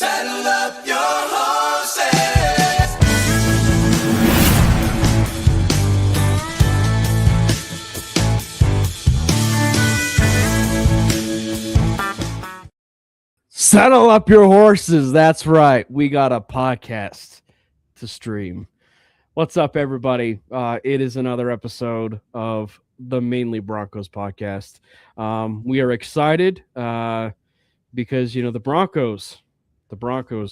Saddle up your horses. Saddle up your horses. That's right. We got a podcast to stream. What's up, everybody? It is another episode of the Mainly Broncos podcast. We are excited because, you know, the Broncos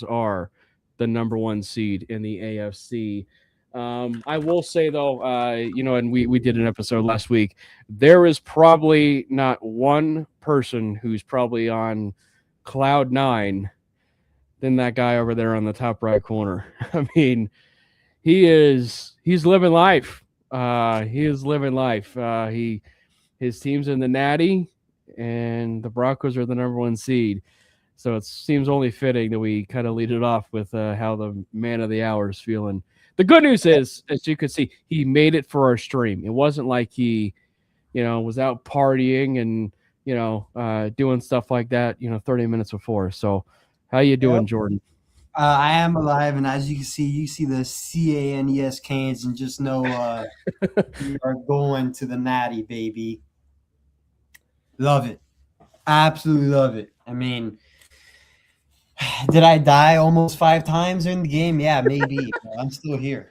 are the number one seed in the AFC. I will say, though, and we did an episode last week. There is probably not one person who's probably on cloud nine than that guy over there on the top right corner. I mean, he's living life. He is living life. His team's in the Natty, and the Broncos are the number one seed. So it seems only fitting that we kind of lead it off with how the man of the hour is feeling. The good news is, as you can see, he made it for our stream. It wasn't like he, was out partying and, doing stuff like that, 30 minutes before. So how you doing, Jordan? I am alive, and as you can see, you see the CANES Canes, and just know we are going to the Natty, baby. Love it. Absolutely love it. I mean, did I die almost 5 times in the game? Yeah, maybe. I'm still here.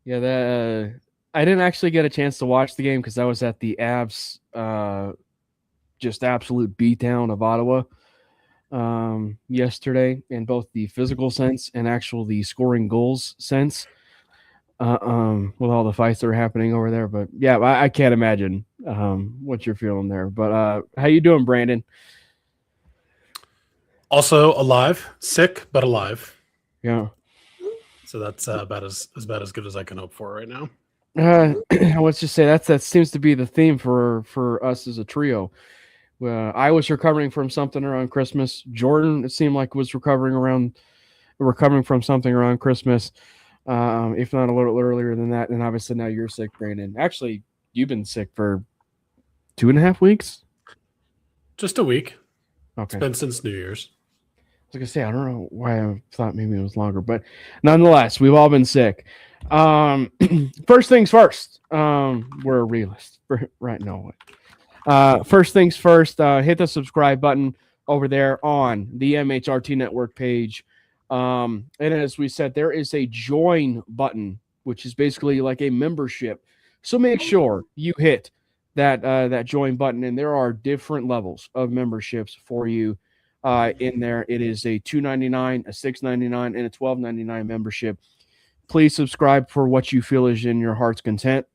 Yeah, I didn't actually get a chance to watch the game because I was at the Avs just absolute beatdown of Ottawa yesterday in both the physical sense and the scoring goals sense with all the fights that are happening over there. But yeah, I can't imagine what you're feeling there. But how you doing, Brandon? Also alive, sick but alive. Yeah. So that's about as good as I can hope for right now. Let's just say that seems to be the theme for us as a trio. I was recovering from something around Christmas. Jordan, it seemed like, was recovering from something around Christmas, if not a little earlier than that. And obviously now you're sick, Brandon. Actually, you've been sick for 2.5 weeks? Just a week. Okay. It's been since New Year's. I was going to say, I don't know why I thought maybe it was longer, but nonetheless, we've all been sick. First things first. We're a realist. Right, no way. First things first, hit the subscribe button over there on the MHRT Network page. And as we said, there is a join button, which is basically like a membership. So make sure you hit that join button, and there are different levels of memberships for you in there. It is a $2.99, a $6.99, and a $12.99 membership. Please subscribe for what you feel is in your heart's content.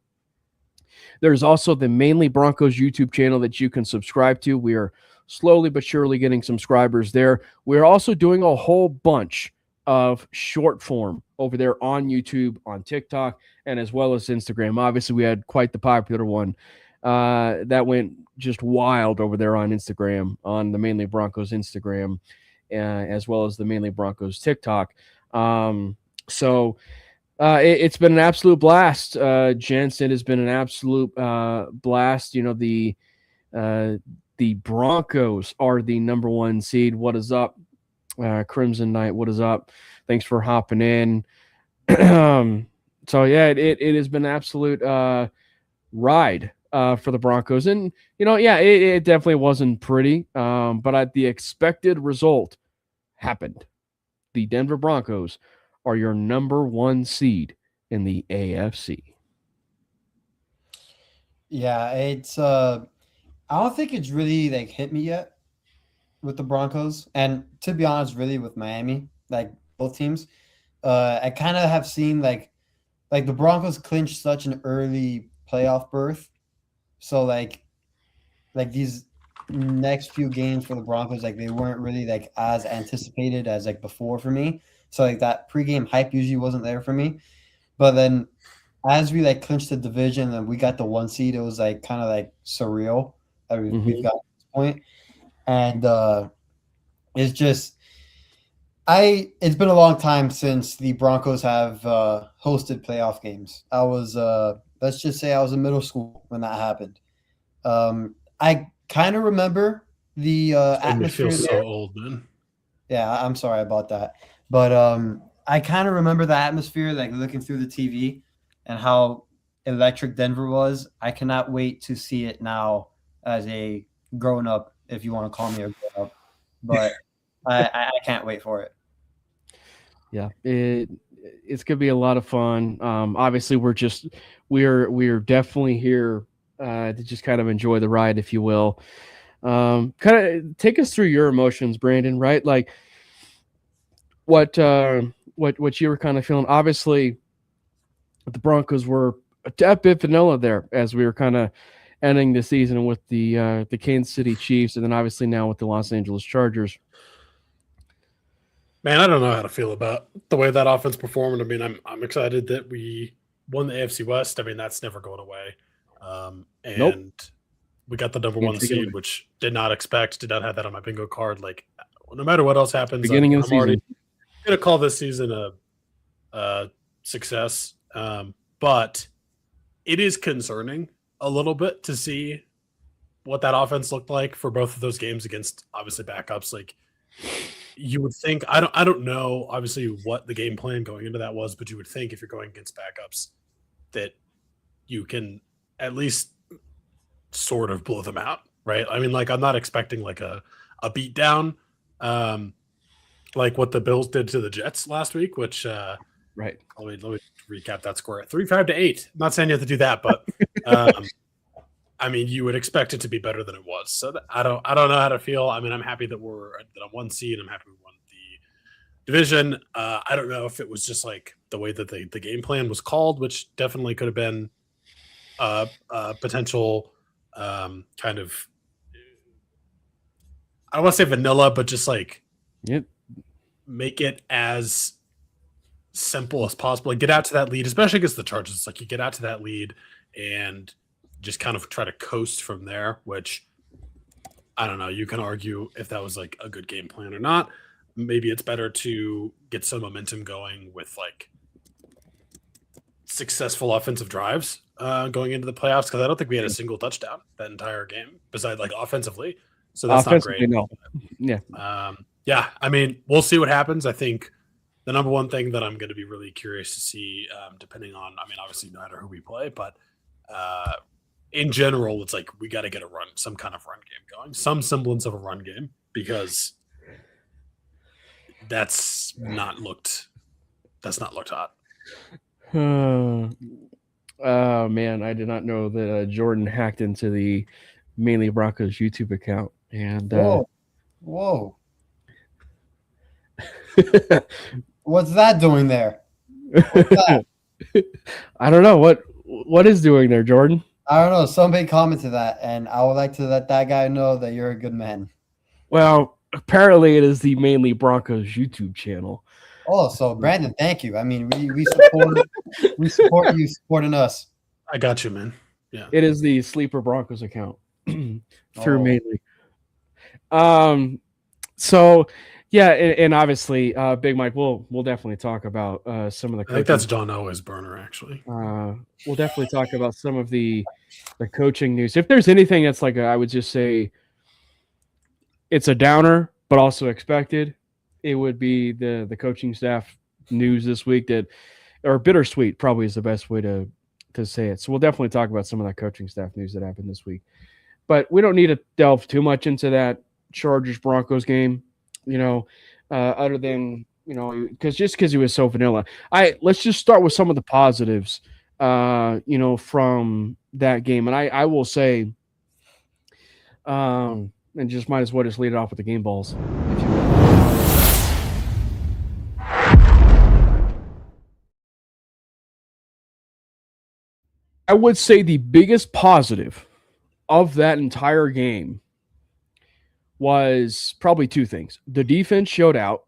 There's also the Mainly Broncos YouTube channel that you can subscribe to. We are slowly but surely getting subscribers there. We're also doing a whole bunch of short form over there on YouTube, on TikTok, and as well as Instagram. Obviously, we had quite the popular one that went just wild over there on Instagram, on the Mainly Broncos Instagram, as well as the Mainly Broncos TikTok. It's been an absolute blast, gents. It has been an absolute blast. The Broncos are the number one seed. What is up, Crimson Knight? What is up? Thanks for hopping in. So yeah, it has been an absolute ride for the Broncos, and it definitely wasn't pretty. But the expected result happened. The Denver Broncos are your number one seed in the AFC. Yeah, it's I don't think it's really hit me yet with the Broncos, and to be honest, really with Miami, both teams. I kind of have seen like the Broncos clinched such an early playoff berth, so these next few games for the Broncos, they weren't really as anticipated as before for me. So that pregame hype usually wasn't there for me. But then as we clinched the division and we got the 1 seed, it was kind of surreal that we've got to this point. And it's just it's been a long time since the Broncos have hosted playoff games. I was let's just say I was in middle school when that happened. I kind of remember the It made me atmosphere feel so there. old, man. Yeah, I'm sorry about that. But I kind of remember the atmosphere, like looking through the TV and how electric Denver was. I cannot wait to see it now as a grown up, if you want to call me a grown up. But I can't wait for it. Yeah, it's gonna be a lot of fun. Obviously, we're definitely here to just kind of enjoy the ride, if you will. Kind of take us through your emotions, Brandon. Right, like what you were kind of feeling. Obviously, the Broncos were a bit vanilla there as we were kind of ending the season with the Kansas City Chiefs, and then obviously now with the Los Angeles Chargers. Man, I don't know how to feel about the way that offense performed. I mean, I'm excited that we won the AFC West. I mean, that's never going away. And Nope. we got the number Can't one take it away. seed, which did not have that on my bingo card. Like, no matter what else happens, Beginning of the I'm already season. going to call this season a success. But it is concerning a little bit to see what that offense looked like for both of those games against obviously backups. Like, you would think I don't know obviously what the game plan going into that was, but you would think if you're going against backups that you can at least sort of blow them out, right? I mean, like I'm not expecting like a beat down, like what the Bills did to the Jets last week, which Right. let me recap that score: 35-8. I'm not saying you have to do that, but I mean, you would expect it to be better than it was. So I don't know how to feel. I mean, I'm happy that I'm one seed. I'm happy we won the division. I don't know if it was just like the way that the game plan was called, which definitely could have been a potential kind of, I don't want to say vanilla, but just like Yep. make it as simple as possible. Like get out to that lead, especially against the Chargers. It's like you get out to that lead and just kind of try to coast from there, which I don't know. You can argue if that was like a good game plan or not. Maybe it's better to get some momentum going with like successful offensive drives going into the playoffs, because I don't think we had a single touchdown that entire game besides like offensively. So that's not great. No. Yeah. Yeah, I mean, we'll see what happens. I think the number one thing that I'm going to be really curious to see, depending on, I mean, obviously no matter who we play, but in general, it's like we got to get some kind of run game going, some semblance of a run game, because that's not looked hot. Oh man, I did not know that Jordan hacked into the Mainly Broncos YouTube account, and Whoa. What's that doing there? I don't know what is doing there, Jordan. I don't know. Somebody commented that, and I would like to let that guy know that you're a good man. Well, apparently it is the Mainly Broncos YouTube channel. Oh, so Brandon, thank you. I mean, we support you supporting us. I got you, man. Yeah, it is the Sleeper Broncos account through Mainly. So yeah, and obviously, Big Mike, we'll definitely talk about some of the. I think that's John Elway's burner, actually. We'll definitely talk about some of the coaching news. If there's anything that's like I would just say it's a downer, but also expected, it would be the coaching staff news this week or bittersweet probably is the best way to say it. So we'll definitely talk about some of that coaching staff news that happened this week. But we don't need to delve too much into that Chargers Broncos game, other than, because it was so vanilla. Let's just start with some of the positives, from that game. And I will say, and just might as well just lead it off with the game balls, if you will. I would say the biggest positive of that entire game was probably two things. The defense showed out.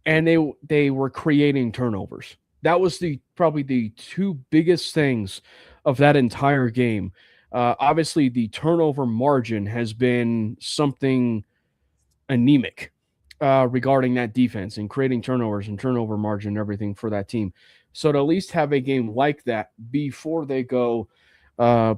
And they were creating turnovers. That was probably the two biggest things of that entire game. Obviously, the turnover margin has been something anemic regarding that defense and creating turnovers and turnover margin and everything for that team. So to at least have a game like that before they go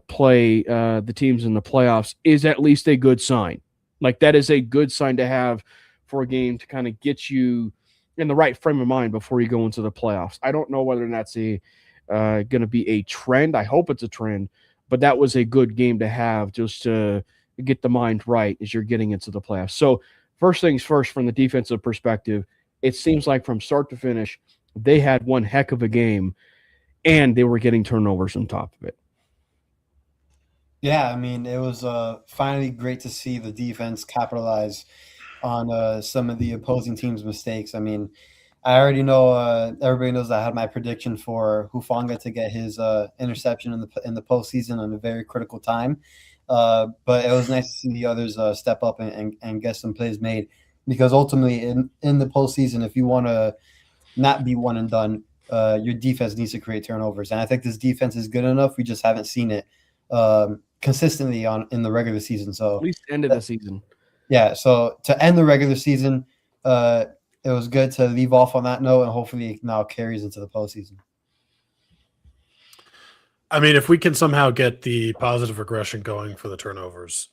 play the teams in the playoffs is at least a good sign. Like that is a good sign to have for a game to kind of get you in the right frame of mind before you go into the playoffs. I don't know whether that's going to be a trend. I hope it's a trend, but that was a good game to have just to get the mind right as you're getting into the playoffs. So first things first, from the defensive perspective, it seems like from start to finish, they had one heck of a game, and they were getting turnovers on top of it. Yeah, I mean, it was finally great to see the defense capitalize on some of the opposing team's mistakes. I mean, I already know everybody knows I had my prediction for Hufanga to get his interception in the postseason in a very critical time. But it was nice to see the others step up and get some plays made, because ultimately in the postseason, if you want to not be one and done, your defense needs to create turnovers. And I think this defense is good enough. We just haven't seen it consistently in the regular season. So at least end of the season. Yeah. So to end the regular season, it was good to leave off on that note, and hopefully it now carries into the postseason. I mean, if we can somehow get the positive regression going for the turnovers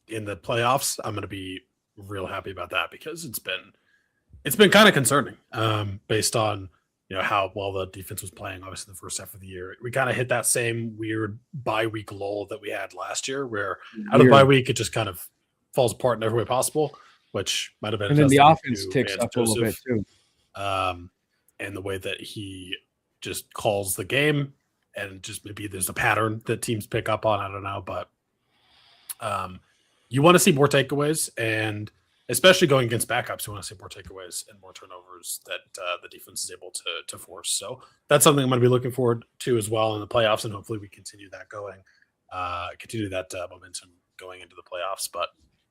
in the playoffs, I'm going to be real happy about that, because it's been kind of concerning based on how well the defense was playing. Obviously, the first half of the year, we kind of hit that same weird bye week lull that we had last year, where out of the bye week it just kind of falls apart in every way possible, which might have been. And then the offense ticks up a little bit too. And the way that he just calls the game, and just maybe there's a pattern that teams pick up on. I don't know, but you want to see more takeaways, and especially going against backups, you want to see more takeaways and more turnovers that the defense is able to force. So that's something I'm going to be looking forward to as well in the playoffs, and hopefully we continue that going, continue that momentum going into the playoffs. But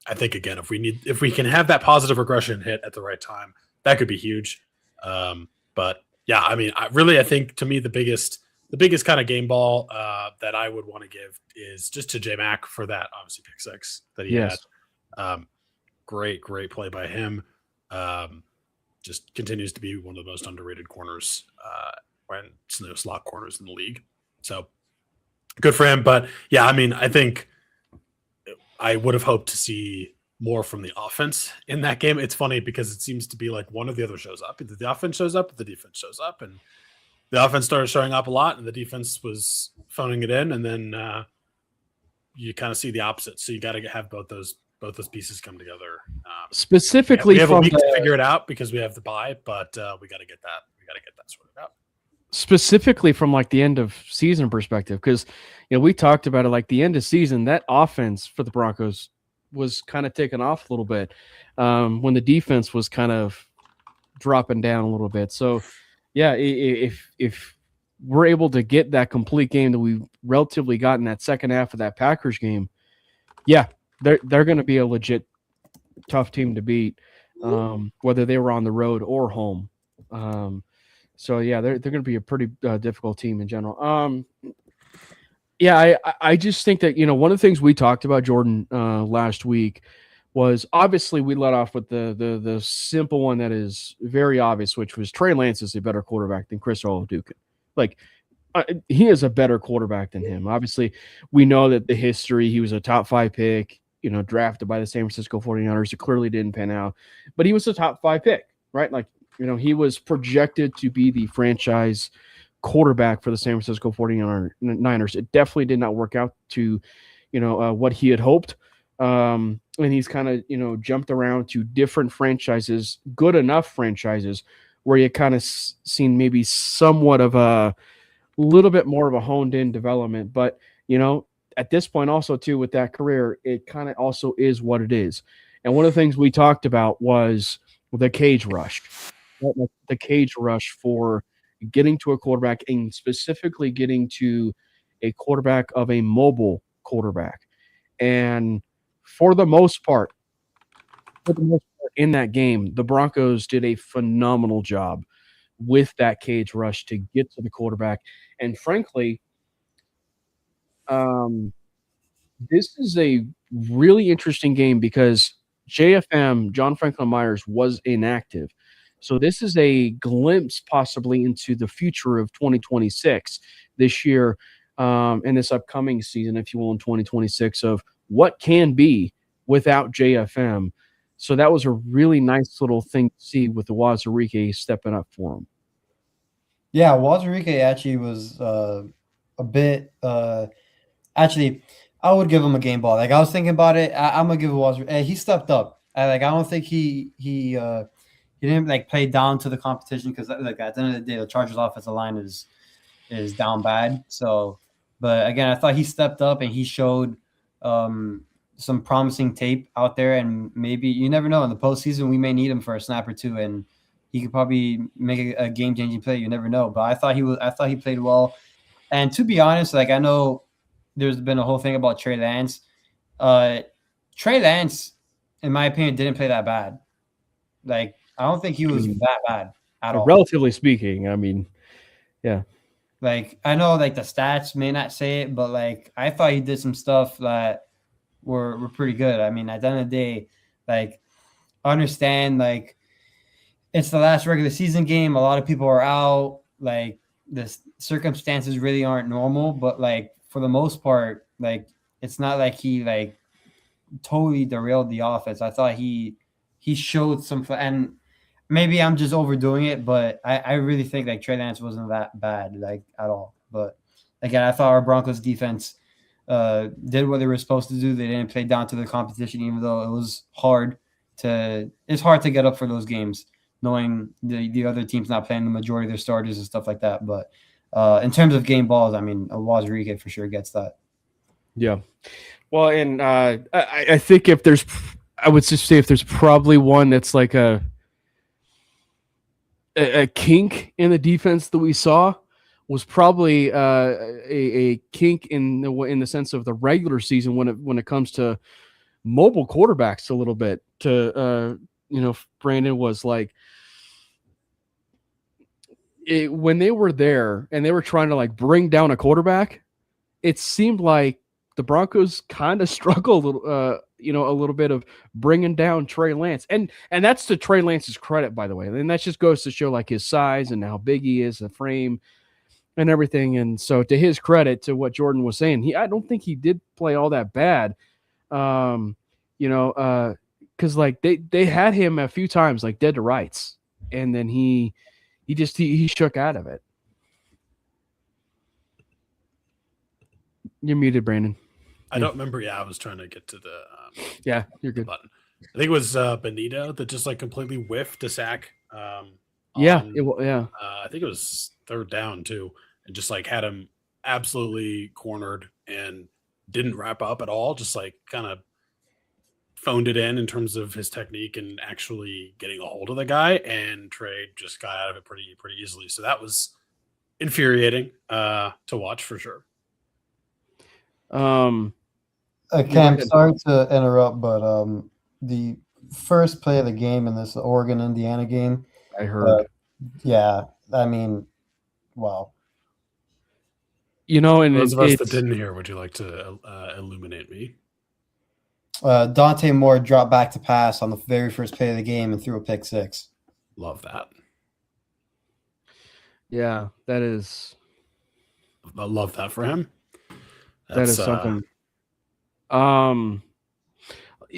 I think, again, if we can have that positive regression hit at the right time, that could be huge. But yeah, I mean, I think to me the biggest kind of game ball that I would want to give is just to J Mac for that obviously pick six that he had. Great play by him. Just continues to be one of the most underrated corners and slot corners in the league. So good for him. But yeah, I mean, I think I would have hoped to see more from the offense in that game. It's funny because it seems to be like one or the other shows up. Either the offense shows up, or the defense shows up, and the offense started showing up a lot, and the defense was phoning it in, and then you kind of see the opposite. So you got to have both those pieces come together. Specifically, we have a week to figure it out because we have the bye, but we got to get that. We got to get that sorted out. Specifically from like the end of season perspective, because we talked about it, like the end of season, that offense for the Broncos was kind of taken off a little bit when the defense was kind of dropping down a little bit. So yeah, if we're able to get that complete game that we relatively got in that second half of that Packers game, yeah, they're going to be a legit tough team to beat, whether they were on the road or home. So yeah, they're going to be a pretty difficult team in general. Yeah, I just think that one of the things we talked about, Jordan, last week was obviously we let off with the simple one that is very obvious, which was Trey Lance is a better quarterback than Chris Olajuwon. Like he is a better quarterback than him. Obviously, we know that the history. He was a top 5 pick. Drafted by the San Francisco 49ers. It clearly didn't pan out, but he was a top 5 pick, right? Like, he was projected to be the franchise quarterback for the San Francisco 49ers. It definitely did not work out to, what he had hoped. And he's kind of, jumped around to different franchises, good enough franchises where you kind of seen maybe somewhat of a little bit more of a honed in development, but, at this point also too with that career, it kind of also is what it is. And one of the things we talked about was the cage rush, the cage rush for getting to a quarterback and specifically getting to a quarterback of a mobile quarterback. And for the most part in that game, the Broncos did a phenomenal job with that cage rush to get to the quarterback. And frankly, this is a really interesting game because JFM, John Franklin Myers, was inactive. So this is a glimpse possibly into the future of 2026 this year. in this upcoming season, if you will, in 2026, of what can be without JFM. So that was a really nice little thing to see with the Wazirike stepping up for him. Yeah, Wazirike actually was a bit. Actually, I would give him a game ball. Like I was thinking about it. I'm gonna give Wazirike. He stepped up. I don't think he didn't like play down to the competition because like at the end of the day, the Chargers' offensive line is down bad. So, but again, I thought he stepped up and he showed some promising tape out there. And maybe you never know in the postseason we may need him for a snap or two, and he could probably make a game changing play. You never know. But I thought he played well. And to be honest, like I know there's been a whole thing about Trey Lance. Trey Lance, in my opinion, didn't play that bad. Like I don't think he was that bad at all. Relatively speaking, I mean, yeah. Like I know, like the stats may not say it, but like I thought he did some stuff that were pretty good. I mean, at the end of the day, like I understand, like it's the last regular season game. A lot of people are out. Like the circumstances really aren't normal, but like for the most part, like it's not like he like totally derailed the offense. I thought he showed some, and maybe I'm just overdoing it, but I really think like Trey Lance wasn't that bad, like at all. But again, I thought our Broncos defense did what they were supposed to do. They didn't play down to the competition, even though it was hard to get up for those games, knowing the other team's not playing the majority of their starters and stuff like that. But in terms of game balls, I mean, Wazirike for sure gets that. Yeah. Well, and I think I would just say if there's probably one that's like a kink in the defense that we saw was probably a kink in the sense of the regular season when it comes to mobile quarterbacks a little bit. Brandon was like when they were there and they were trying to like bring down a quarterback, it seemed like the Broncos kind of struggled a little bit of bringing down Trey Lance. And that's to Trey Lance's credit, by the way. And that just goes to show like his size and how big he is, the frame and everything. And so to his credit, to what Jordan was saying, I don't think he did play all that bad. Because like they had him a few times like dead to rights. And then he shook out of it. You're muted, Brandon. I don't remember. Yeah, I was trying to get to the yeah, you're good. button. I think it was Benito that just like completely whiffed a sack. I think it was third down too, and just like had him absolutely cornered and didn't wrap up at all. Just like kind of phoned it in terms of his technique and actually getting a hold of the guy. And Trey just got out of it pretty easily. So that was infuriating to watch for sure. Cam, sorry to interrupt, but the first play of the game in this Oregon-Indiana game, I heard. Yeah, I mean, wow. And those of us that didn't hear, would you like to illuminate me? Dante Moore dropped back to pass on the very first play of the game and threw a pick six. Love that. Yeah, that is. I love that for him. That is something.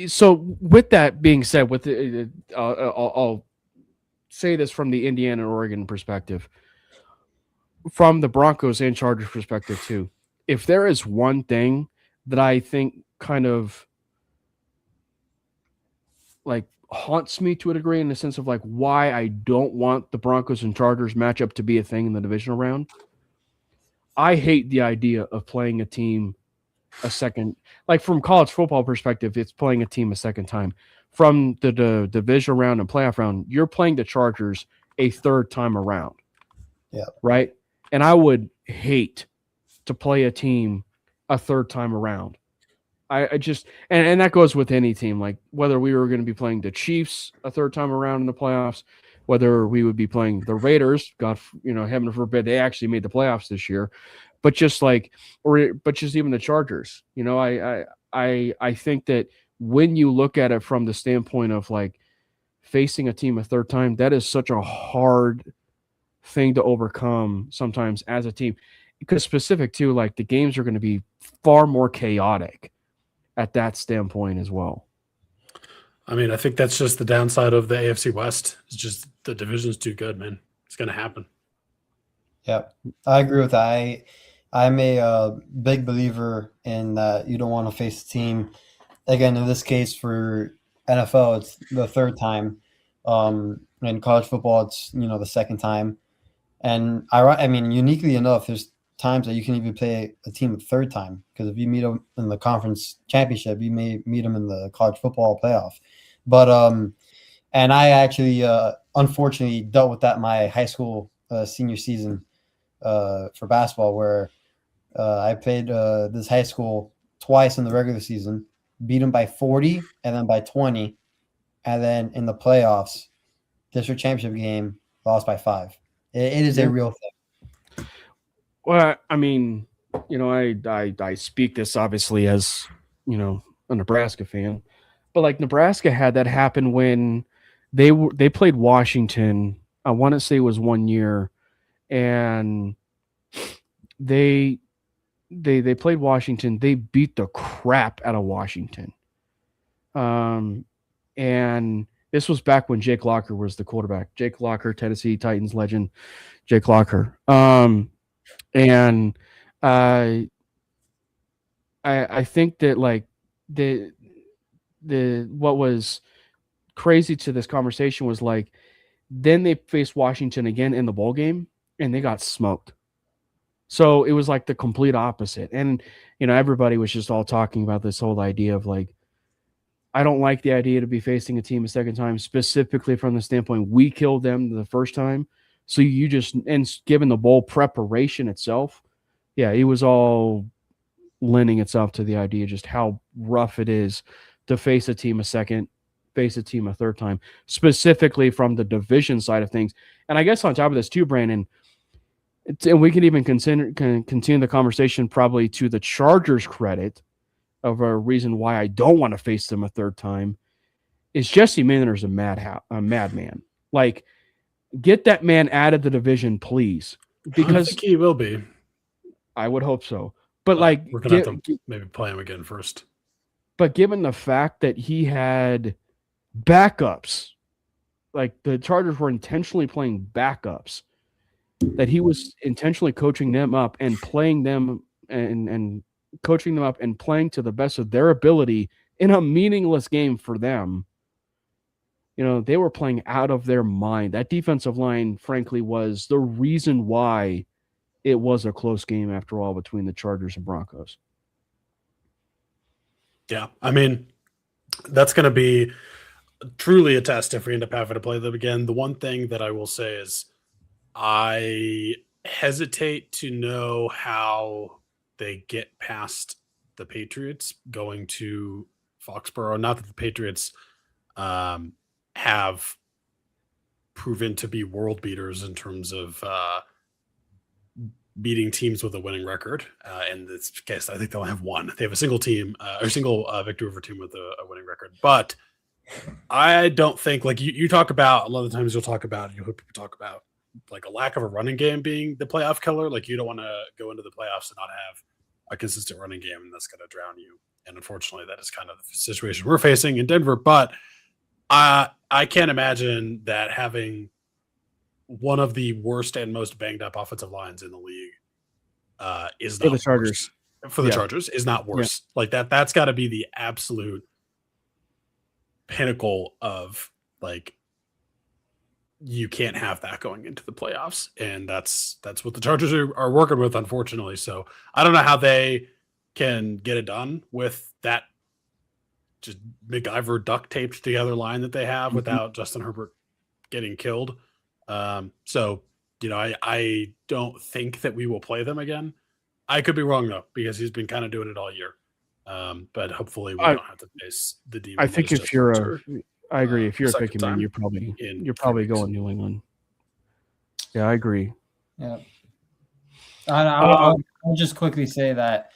So with that being said, I'll say this from the Indiana and Oregon perspective, from the Broncos and Chargers perspective too. If there is one thing that I think kind of like haunts me to a degree in the sense of like why I don't want the Broncos and Chargers matchup to be a thing in the divisional round, I hate the idea of playing a team a second, like from college football perspective, it's playing a team a second time. From the divisional round and playoff round, you're playing the Chargers a third time around. Yeah. Right. And I would hate to play a team a third time around. I just, and that goes with any team, like whether we were going to be playing the Chiefs a third time around in the playoffs, whether we would be playing the Raiders, God, heaven forbid they actually made the playoffs this year, but just even the Chargers, I think that when you look at it from the standpoint of like facing a team a third time, that is such a hard thing to overcome sometimes as a team. because specific to like the games are going to be far more chaotic at that standpoint as well. I mean, I think that's just the downside of the AFC West. It's just the division's too good, man. It's going to happen. Yep, I agree with that. I'm a big believer in that you don't want to face a team. Again, in this case for NFL, it's the third time. In college football, it's the second time. And I mean, uniquely enough, there's times that you can even play a team a third time because if you meet them in the conference championship, you may meet them in the college football playoff. But and I actually unfortunately dealt with that my high school senior season for basketball, where I played this high school twice in the regular season, beat them by 40 and then by 20, and then in the playoffs, district championship game, lost by 5. It is a real thing. Well, I mean, I speak this obviously as, a Nebraska fan, but like Nebraska had that happen when they played Washington. I want to say it was 1 year, and they played Washington. They beat the crap out of Washington. And this was back when Jake Locker was the quarterback. Jake Locker, Tennessee Titans legend, Jake Locker. And I think that like the what was crazy to this conversation was like then they faced Washington again in the bowl game and they got smoked. So it was like the complete opposite. And everybody was just all talking about this whole idea of like, I don't like the idea to be facing a team a second time, specifically from the standpoint we killed them the first time. So you just, and given the bowl preparation itself, yeah, it was all lending itself to the idea just how rough it is to face a team a second, face a team a third time, specifically from the division side of things. And I guess on top of this too, Brandon, and we can even continue the conversation probably to the Chargers' credit of a reason why I don't want to face them a third time is Jesse Minter's a madman. Like, get that man out of the division, please. Because I think he will be. I would hope so. But like, we're going to have to maybe play him again first. But given the fact that he had backups, like the Chargers were intentionally playing backups, that he was intentionally coaching them up and playing them and coaching them up and playing to the best of their ability in a meaningless game for them. They were playing out of their mind. That defensive line, frankly, was the reason why it was a close game after all between the Chargers and Broncos. Yeah, I mean, that's going to be truly a test if we end up having to play them again. The one thing that I will say is I hesitate to know how they get past the Patriots going to Foxborough. Not that the Patriots have proven to be world beaters in terms of beating teams with a winning record. In this case, I think they'll have one. They have a single team, or single victory over team with a winning record. But I don't think, like you talk about, a lot of the times you'll hear people talk about like a lack of a running game being the playoff killer. Like you don't want to go into the playoffs and not have a consistent running game, and that's going to drown you. And unfortunately, that is kind of the situation we're facing in Denver. But I can't imagine that having one of the worst and most banged up offensive lines in the league is not for the Chargers. For the Chargers is not worse. Yeah. Like that's got to be the absolute pinnacle of like, you can't have that going into the playoffs. And that's what the Chargers are working with, unfortunately. So I don't know how they can get it done with that just MacGyver duct taped together line that they have without Justin Herbert getting killed. So, I don't think that we will play them again. I could be wrong though, because he's been kind of doing it all year. But hopefully we don't have to face the demon. I think if you're I agree. If you're a picking man, you're probably going New England. Yeah, I agree. Yeah. I'll just quickly say that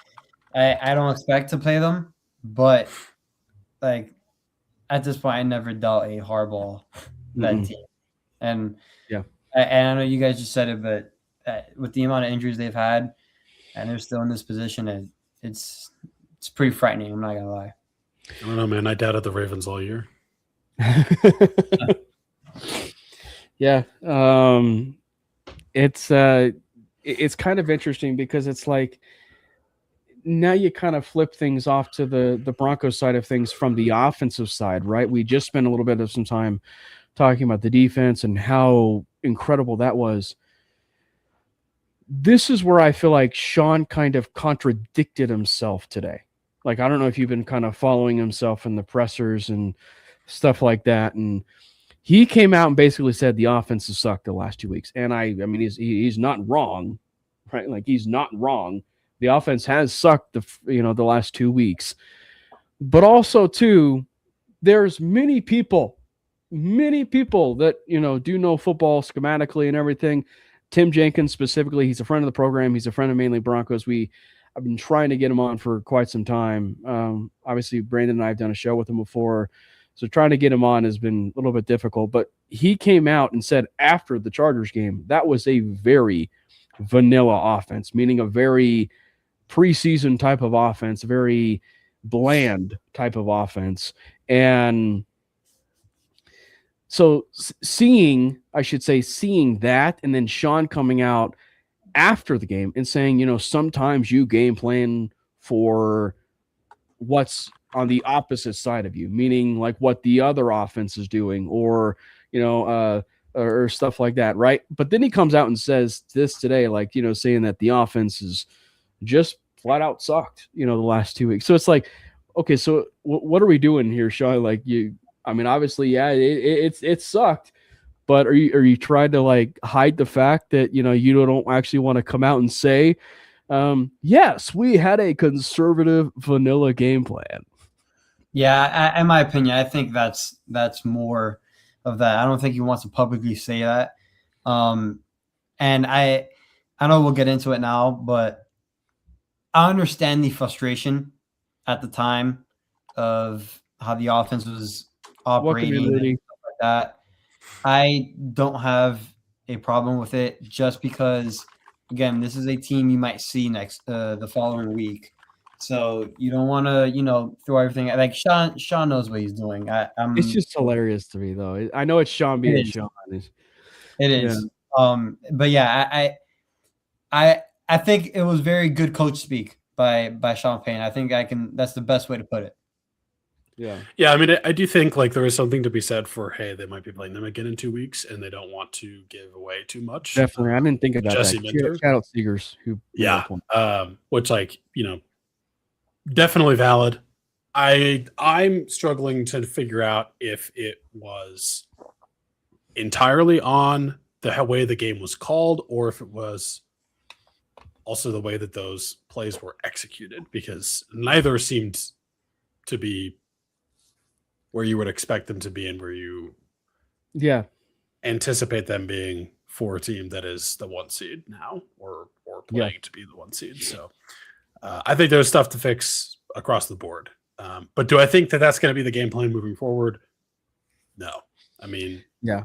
I don't expect to play them, but like at this point, I never dealt a hardball that team. And I know you guys just said it, but with the amount of injuries they've had, and they're still in this position, and it's pretty frightening. I'm not gonna lie. I don't know, man. I doubted the Ravens all year. Yeah. It's kind of interesting because it's like now you kind of flip things off to the Broncos side of things from the offensive side, right? We just spent a little bit of some time talking about the defense and how incredible that was. This is where I feel like Sean kind of contradicted himself today. Like, I don't know if you've been kind of following himself in the pressers and stuff like that. And he came out and basically said the offense has sucked the last 2 weeks. And I mean, he's not wrong, right? Like, he's not wrong. The offense has sucked the last 2 weeks. But also, too, there's many people that, do know football schematically and everything. Tim Jenkins specifically, he's a friend of the program. He's a friend of Mainly Broncos. I've been trying to get him on for quite some time. Obviously, Brandon and I have done a show with him before, so trying to get him on has been a little bit difficult. But he came out and said after the Chargers game, that was a very vanilla offense, meaning a very preseason type of offense, very bland type of offense. And so seeing that, and then Sean coming out after the game and saying, sometimes you game plan for what's on the opposite side of you, meaning like what the other offense is doing or stuff like that, right? But then he comes out and says this today, like, saying that the offense is just flat out sucked, the last 2 weeks. So it's like, okay, so what are we doing here, Sean? Like, obviously, yeah, it sucked, but are you trying to like hide the fact that you don't actually want to come out and say, yes, we had a conservative vanilla game plan? Yeah, in my opinion, I think that's more of that. I don't think he wants to publicly say that. And I know we'll get into it now, but I understand the frustration at the time of how the offense was operating and stuff like that. I don't have a problem with it just because, again, this is a team you might see the following week. So you don't want to, throw everything. Like Sean knows what he's doing. It's just hilarious to me, though. I know it's Sean being Sean. It is. Yeah. But yeah, I think it was very good coach speak by Sean Payne. I think that's the best way to put it. Yeah. I mean, I do think like there is something to be said for, hey, they might be playing them again in 2 weeks, and they don't want to give away too much. Definitely, I didn't think about Jesse that. Shout out Seegers, who which like definitely valid. I'm struggling to figure out if it was entirely on the way the game was called, or if it was also the way that those plays were executed, because neither seemed to be where you would expect them to be and where you anticipate them being for a team that is the 1 seed now or playing to be the 1 seed. So I think there's stuff to fix across the board. But do I think that that's going to be the game plan moving forward? No. I mean,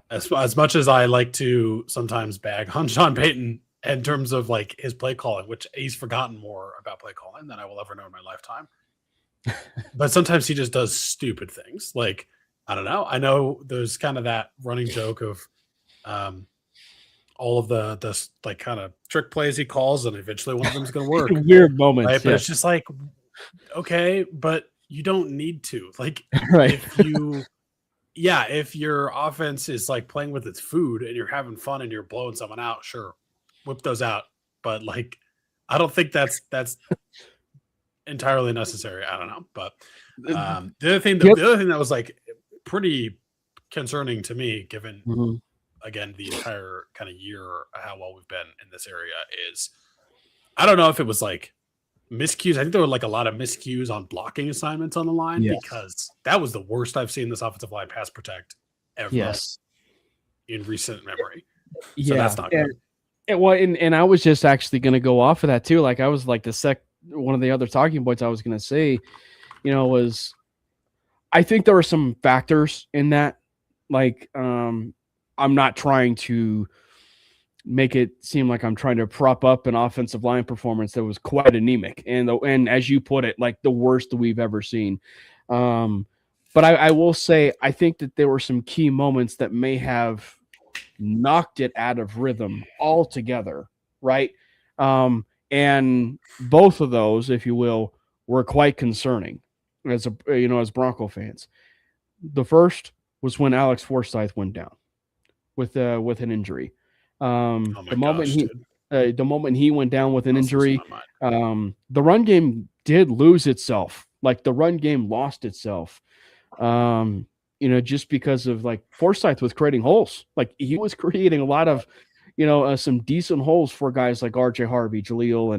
as much as I like to sometimes bag on Sean Payton in terms of like his play calling, which he's forgotten more about play calling than I will ever know in my lifetime. But sometimes he just does stupid things. Like, I don't know. I know there's kind of that running joke of all of the like kind of trick plays he calls, and eventually one of them is going to work. Weird moments. Right? But it's just like, okay, but you don't need to. Like, right. if your offense is like playing with its food and you're having fun and you're blowing someone out, sure, whip those out. But like, I don't think that's entirely necessary. I don't know. But the other thing that was like pretty concerning to me, given again the entire kind of year how well we've been in this area, is I don't know if it was like miscues. I think there were like a lot of miscues on blocking assignments on the line, because that was the worst I've seen this offensive line pass protect ever in recent memory. So that's not good. And I was just actually going to go off of that too. Like I was like one of the other talking points I was going to say, was I think there were some factors in that. Like, I'm not trying to make it seem like I'm trying to prop up an offensive line performance that was quite anemic and as you put it, like the worst that we've ever seen. But I will say I think that there were some key moments that may have knocked it out of rhythm altogether, right? And both of those, if you will, were quite concerning as as Bronco fans. The first was when Alex Forsythe went down with an injury. Oh my gosh, dude. The moment he went down with an That's injury, my mind. the run game did lose itself. Like the run game lost itself. Just because of like Forsythe was creating holes. Like he was creating a lot of, some decent holes for guys like RJ Harvey, Jaleel,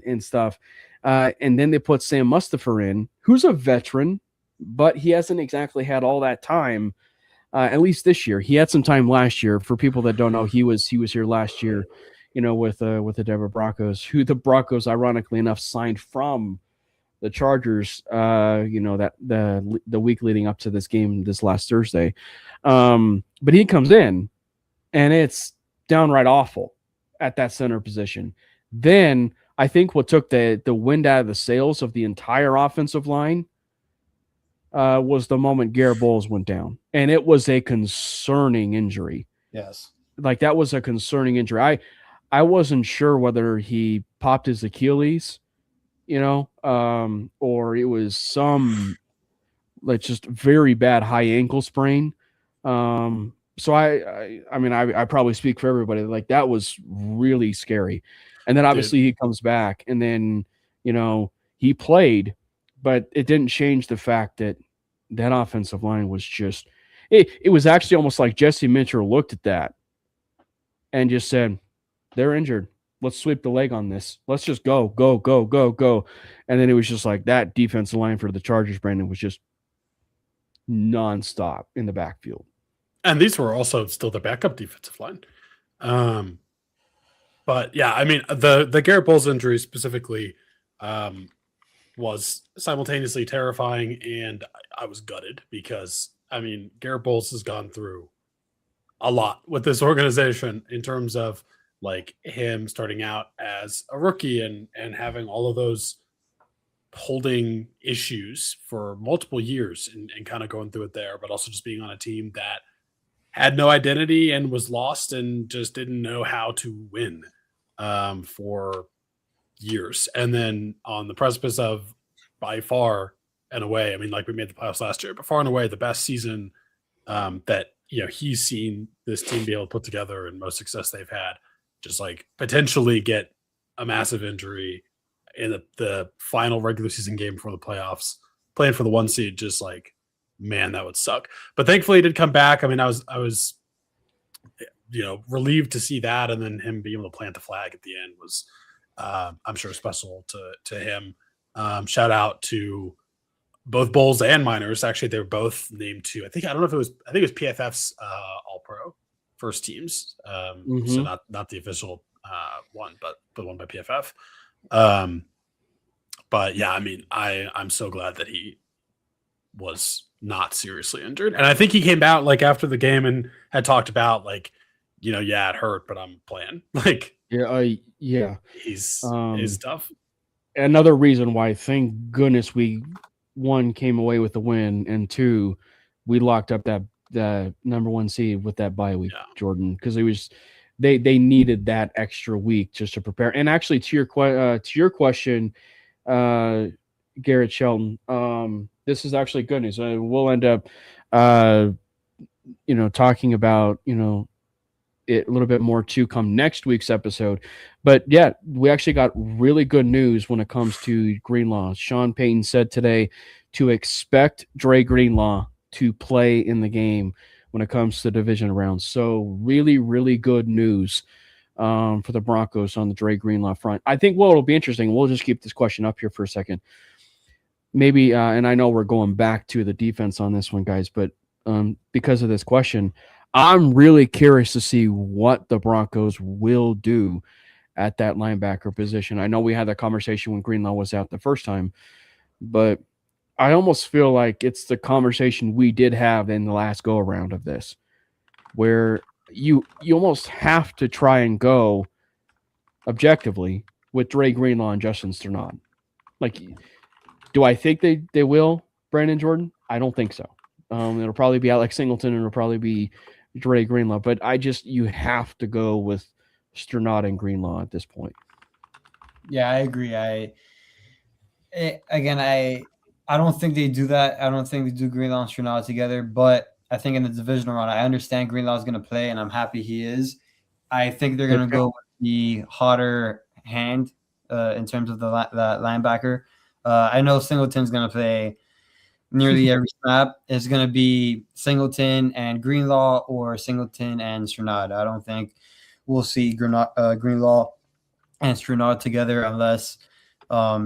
and stuff. And then they put Sam Mustipher in, who's a veteran, but he hasn't exactly had all that time. At least this year, he had some time last year. For people that don't know, he was here last year, with the Denver Broncos, who the Broncos, ironically enough, signed from the Chargers. That the week leading up to this game this last Thursday. But he comes in, and it's downright awful at that center position. Then I think what took the wind out of the sails of the entire offensive line was the moment Garrett Bowles went down, and it was a concerning injury. Yes, like that was a concerning injury. I wasn't sure whether he popped his Achilles, or it was some like just very bad high ankle sprain. So I probably speak for everybody. Like that was really scary. And then obviously he comes back, and then, he played, but it didn't change the fact that that offensive line was just, it was actually almost like Jesse Minter looked at that and just said, they're injured. Let's sweep the leg on this. Let's just go, go, go, go, go. And then it was just like that defensive line for the Chargers, Brandon, was just nonstop in the backfield. And these were also still the backup defensive line. But yeah, I mean, the Garrett Bowles injury specifically was simultaneously terrifying, and I was gutted because, I mean, Garrett Bowles has gone through a lot with this organization in terms of like him starting out as a rookie and having all of those holding issues for multiple years and kind of going through it there, but also just being on a team that had no identity and was lost and just didn't know how to win for years. And then on the precipice of by far and away, I mean, like we made the playoffs last year, but far and away the best season that, he's seen this team be able to put together and most success they've had, just like potentially get a massive injury in the final regular season game before the playoffs, playing for the 1 seed, just like, man, that would suck. But thankfully he did come back. I mean, I was relieved to see that, and then him being able to plant the flag at the end was I'm sure special to him. Shout out to both Bowles and Miners. Actually, they were both named to, I think it was PFF's All Pro first teams. So not the official one, but the one by PFF. But yeah, I mean, I'm so glad that he was not seriously injured. And I think he came out like after the game and had talked about like, it hurt, but I'm playing. Like, yeah, he's tough. Another reason why, thank goodness, we one came away with the win, and two, we locked up that number 1 seed with that bye week, Jordan, because it was they needed that extra week just to prepare. And actually, to your question, Garrett Shelton, this is actually good news. We'll end up, talking about it a little bit more to come next week's episode. But yeah, we actually got really good news when it comes to Greenlaw. Sean Payton said today to expect Dre Greenlaw to play in the game when it comes to the division round. So really, really good news for the Broncos on the Dre Greenlaw front. I think it'll be interesting. We'll just keep this question up here for a second. Maybe, and I know we're going back to the defense on this one, guys, but because of this question, I'm really curious to see what the Broncos will do at that linebacker position. I know we had that conversation when Greenlaw was out the first time, but I almost feel like it's the conversation we did have in the last go-around of this, where you almost have to try and go objectively with Dre Greenlaw and Justin Sternad. Like, do I think they will, Brandon Jordan? I don't think so. It'll probably be Alex Singleton and it'll probably be Dre Greenlaw, but you have to go with Sternad and Greenlaw at this point. Yeah, I agree. I don't think they do that. I don't think they do Greenlaw and Sternad together, but I think in the divisional round, I understand Greenlaw is going to play, and I'm happy he is. I think they're going to go with the hotter hand in terms of the linebacker. I know Singleton's going to play nearly every snap. It's going to be Singleton and Greenlaw or Singleton and Sternad. I don't think we'll see Greenlaw and Sternad together unless I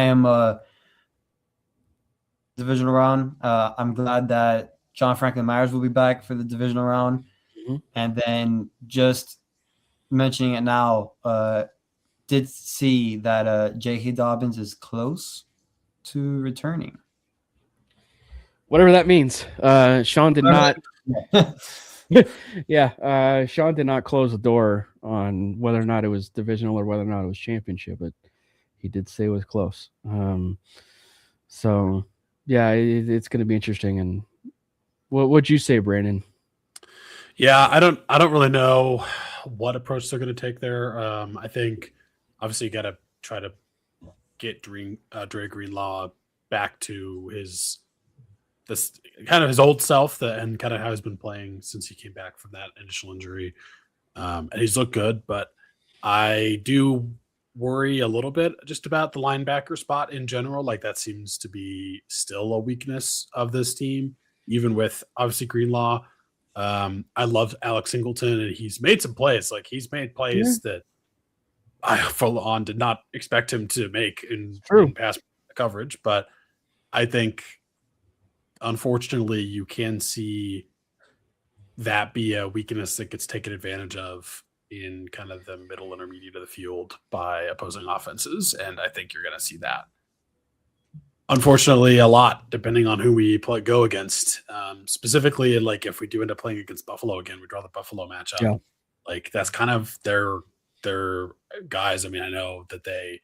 am divisional round. I'm glad that John Franklin Myers will be back for the divisional round. Mm-hmm. And then just mentioning it now, did see that J.K. Dobbins is close to returning. Whatever that means. Sean did not. Yeah, Sean did not close the door on whether or not it was divisional or whether or not it was championship, but he did say it was close. So yeah, it's going to be interesting. And what'd you say, Brandon? Yeah, I don't really know what approach they're going to take there. I think obviously you got to try to get Dre Greenlaw back to his old self and kind of how he's been playing since he came back from that initial injury. And he's looked good, but I do worry a little bit just about the linebacker spot in general. Like that seems to be still a weakness of this team, even with obviously Greenlaw. I love Alex Singleton, and he's made some plays. Like he's made plays that I full on did not expect him to make in pass coverage. But I think, unfortunately, you can see that be a weakness that gets taken advantage of in kind of the middle intermediate of the field by opposing offenses. And I think you're going to see that, unfortunately, a lot, depending on who we go against. Specifically, like if we do end up playing against Buffalo again, we draw the Buffalo matchup. Yeah. Like that's kind of their guys. I mean, I know that they,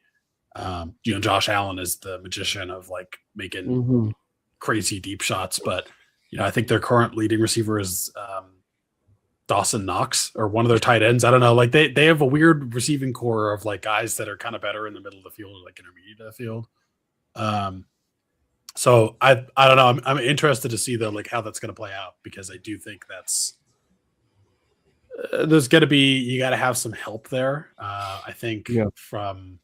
Josh Allen is the magician of like making crazy deep shots, but I think their current leading receiver is Dawson Knox, or one of their tight ends. I don't know. Like they have a weird receiving core of like guys that are kind of better in the middle of the field or like intermediate of the field. So I don't know. I'm interested to see though, like how that's going to play out, because I do think that's there's going to be, you got to have some help there. I think from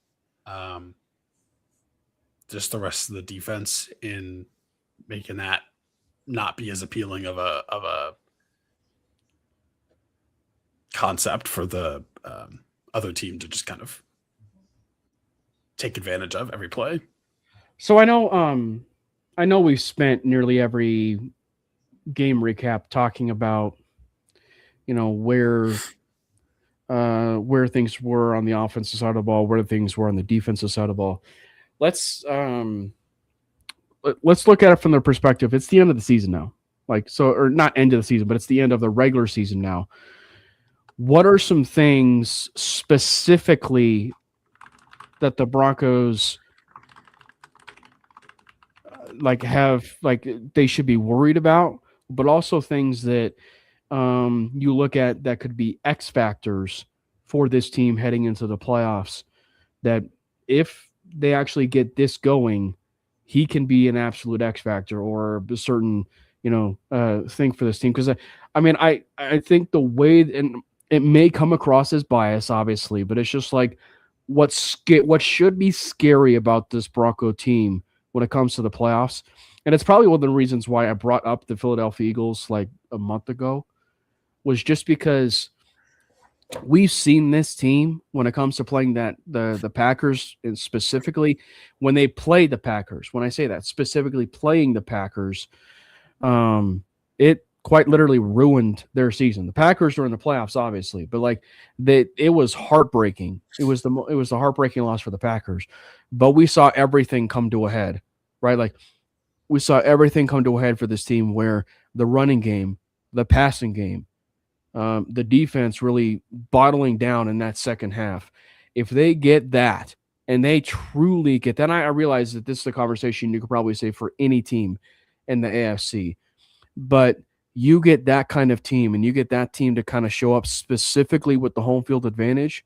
just the rest of the defense in making that not be as appealing of a concept for the other team to just kind of take advantage of every play. So I know we've spent nearly every game recap talking about, where things were on the offensive side of the ball, where things were on the defensive side of the ball. Let's look at it from the perspective. It's the end of the season now. Or not end of the season, but it's the end of the regular season now. What are some things specifically that the Broncos they should be worried about, but also things that you look at that could be X factors for this team heading into the playoffs, that if they actually get this going, he can be an absolute X factor or a certain, thing for this team. Because I think the way, and it may come across as bias, obviously, but it's just like what should be scary about this Bronco team when it comes to the playoffs. And it's probably one of the reasons why I brought up the Philadelphia Eagles like a month ago, was just because we've seen this team when it comes to playing the Packers, and specifically when they play the Packers. When I say that, specifically playing the Packers, it quite literally ruined their season. The Packers were in the playoffs, obviously, but it was heartbreaking. It was the heartbreaking loss for the Packers. But we saw everything come to a head, right? Like we saw everything come to a head for this team where the running game, the passing game, the defense really bottling down in that second half. If they get that, and they truly get that, and I realize that this is a conversation you could probably say for any team in the AFC, but you get that kind of team and you get that team to kind of show up specifically with the home field advantage,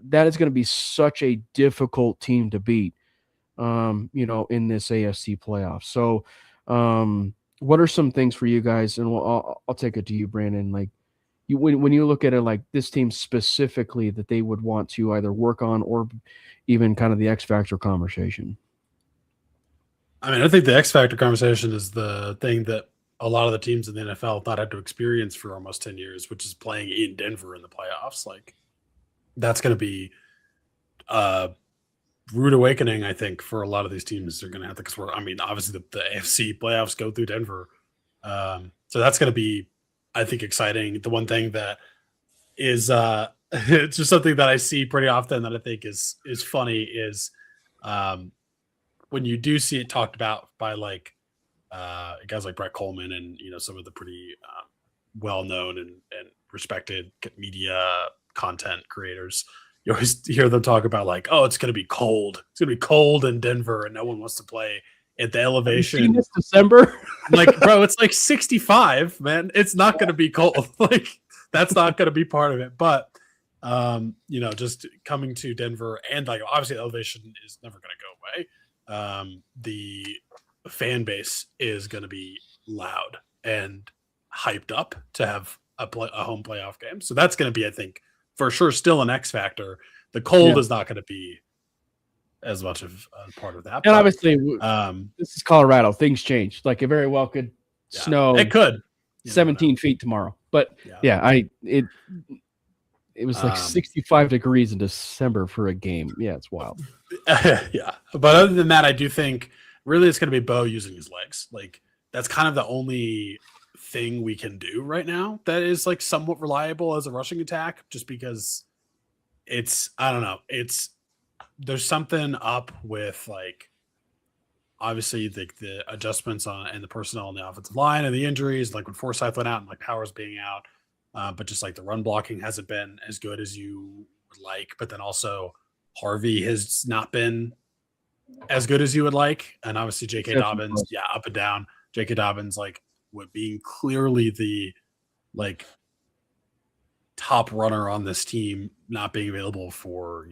that is going to be such a difficult team to beat, in this AFC playoff. So what are some things for you guys? And I'll take it to you, Brandon. Like when you look at it, like this team specifically that they would want to either work on or even kind of the X Factor conversation. I mean, I think the X Factor conversation is the thing that a lot of the teams in the NFL thought had to experience for almost 10 years, which is playing in Denver in the playoffs. Like, that's going to be a rude awakening, I think, for a lot of these teams. They're going to have to, because obviously the AFC playoffs go through Denver. So that's going to be, I think, exciting. The one thing that is it's just something that I see pretty often that I think is funny is when you do see it talked about by like guys like Brett Coleman and some of the pretty well-known and respected media content creators, you always hear them talk about like, oh, it's going to be cold. It's going to be cold in Denver and no one wants to play at the elevation. Have you seen this December? Like, bro, it's like 65, man. It's not going to be cold. Like, that's not going to be part of it. But, just coming to Denver and like, obviously the elevation is never going to go away. The fan base is going to be loud and hyped up to have a home playoff game. So that's going to be, I think, for sure, still an X factor. The cold is not going to be as much of a part of that. And obviously, this is Colorado. Things change. Like it very well could snow. It could 17 feet tomorroot. But it was like 65 degrees in December for a game. Yeah, it's wild. Yeah. But other than that, I do think really it's going to be Bo using his legs. Like that's kind of the only thing we can do right now that is like somewhat reliable as a rushing attack, just because I don't know. There's something up with like, obviously the adjustments and the personnel on the offensive line and the injuries, like when Forsyth went out and like Powers being out, but just like the run blocking hasn't been as good as you would like. But then also Harvey has not been as good as you would like. And obviously J.K. Dobbins, up and down. J.K. Dobbins, like being clearly the like top runner on this team, not being available for,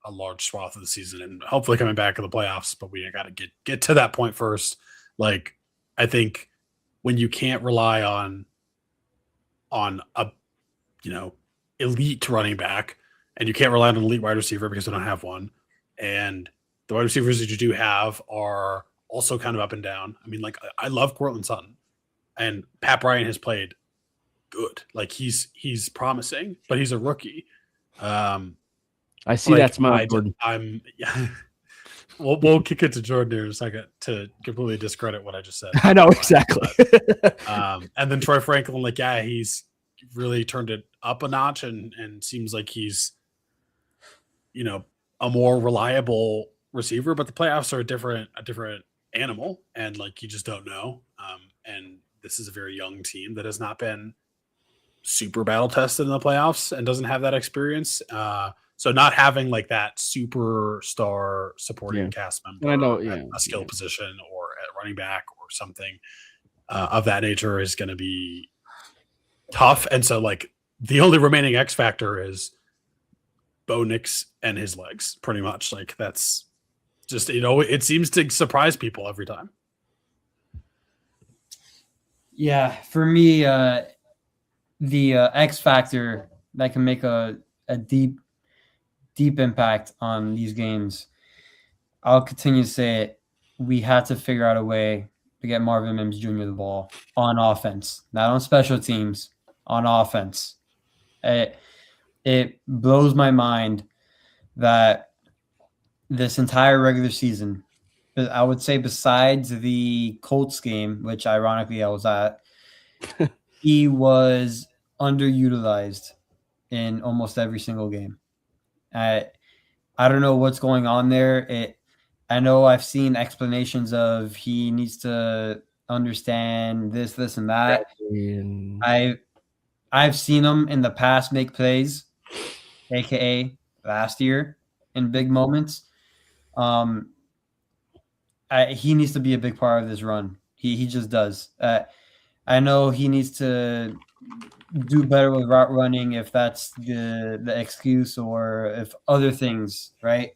a large swath of the season and hopefully coming back in the playoffs, but we got to get to that point first. Like, I think when you can't rely on a, elite running back and you can't rely on an elite wide receiver because they don't have one. And the wide receivers that you do have are also kind of up and down. I mean, like I love Courtland Sutton and Pat Bryant has played good. Like he's promising, but he's a rookie. I see that smile, Jordan. We'll kick it to Jordan here in a second to completely discredit what I just said. I know exactly. And then Troy Franklin, he's really turned it up a notch and seems like he's, a more reliable receiver. But the playoffs are a different animal, and like you just don't know. And this is a very young team that has not been super battle tested in the playoffs and doesn't have that experience. So not having like that superstar supporting cast member, and I know, at a skill position or at running back or something of that nature is going to be tough. And so like the only remaining X factor is Bo Nix and his legs, pretty much. Like that's just, it seems to surprise people every time. Yeah, for me, the X factor that can make a deep impact on these games, I'll continue to say it. We had to figure out a way to get Marvin Mims Jr. the ball on offense, not on special teams, on offense. It blows my mind that this entire regular season, I would say besides the Colts game, which ironically I was at, he was underutilized in almost every single game. I don't know what's going on there. I know I've seen explanations of he needs to understand this, and that. And I've seen him in the past make plays, aka last year in big moments. He needs to be a big part of this run. He just does. I know he needs to do better with route running if that's the excuse or if other things, right?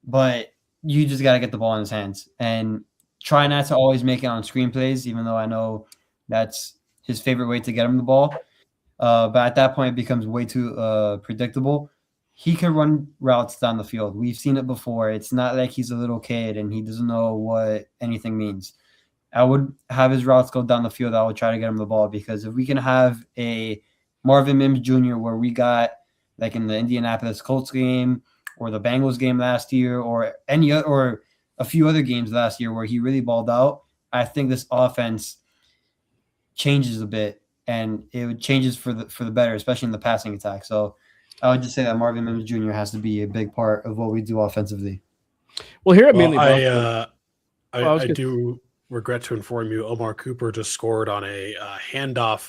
But you just got to get the ball in his hands and try not to always make it on screenplays, even though I know that's his favorite way to get him the ball. But at that point, it becomes way too predictable. He can run routes down the field. We've seen it before. It's not like he's a little kid and he doesn't know what anything means. I would have his routes go down the field. I would try to get him the ball because if we can have a Marvin Mims Jr. where we got like in the Indianapolis Colts game or the Bengals game last year or or a few other games last year where he really balled out, I think this offense changes a bit and it changes for the better, especially in the passing attack. So I would just say that Marvin Mims Jr. has to be a big part of what we do offensively. Well, here at mainly, I do regret to inform you, Omar Cooper just scored on a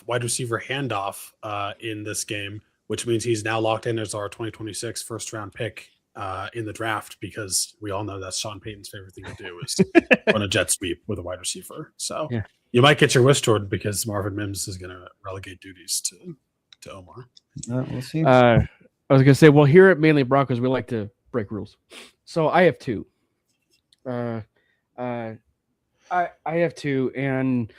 wide receiver handoff in this game, which means he's now locked in as our 2026 first round pick in the draft because we all know that's Sean Payton's favorite thing to do is run a jet sweep with a wide receiver. So you might get your wish, Jordan, because Marvin Mims is going to relegate duties to Omar. We'll see. I was going to say, well, here at Mainly Broncos, we like to break rules. So I have two. I have two, and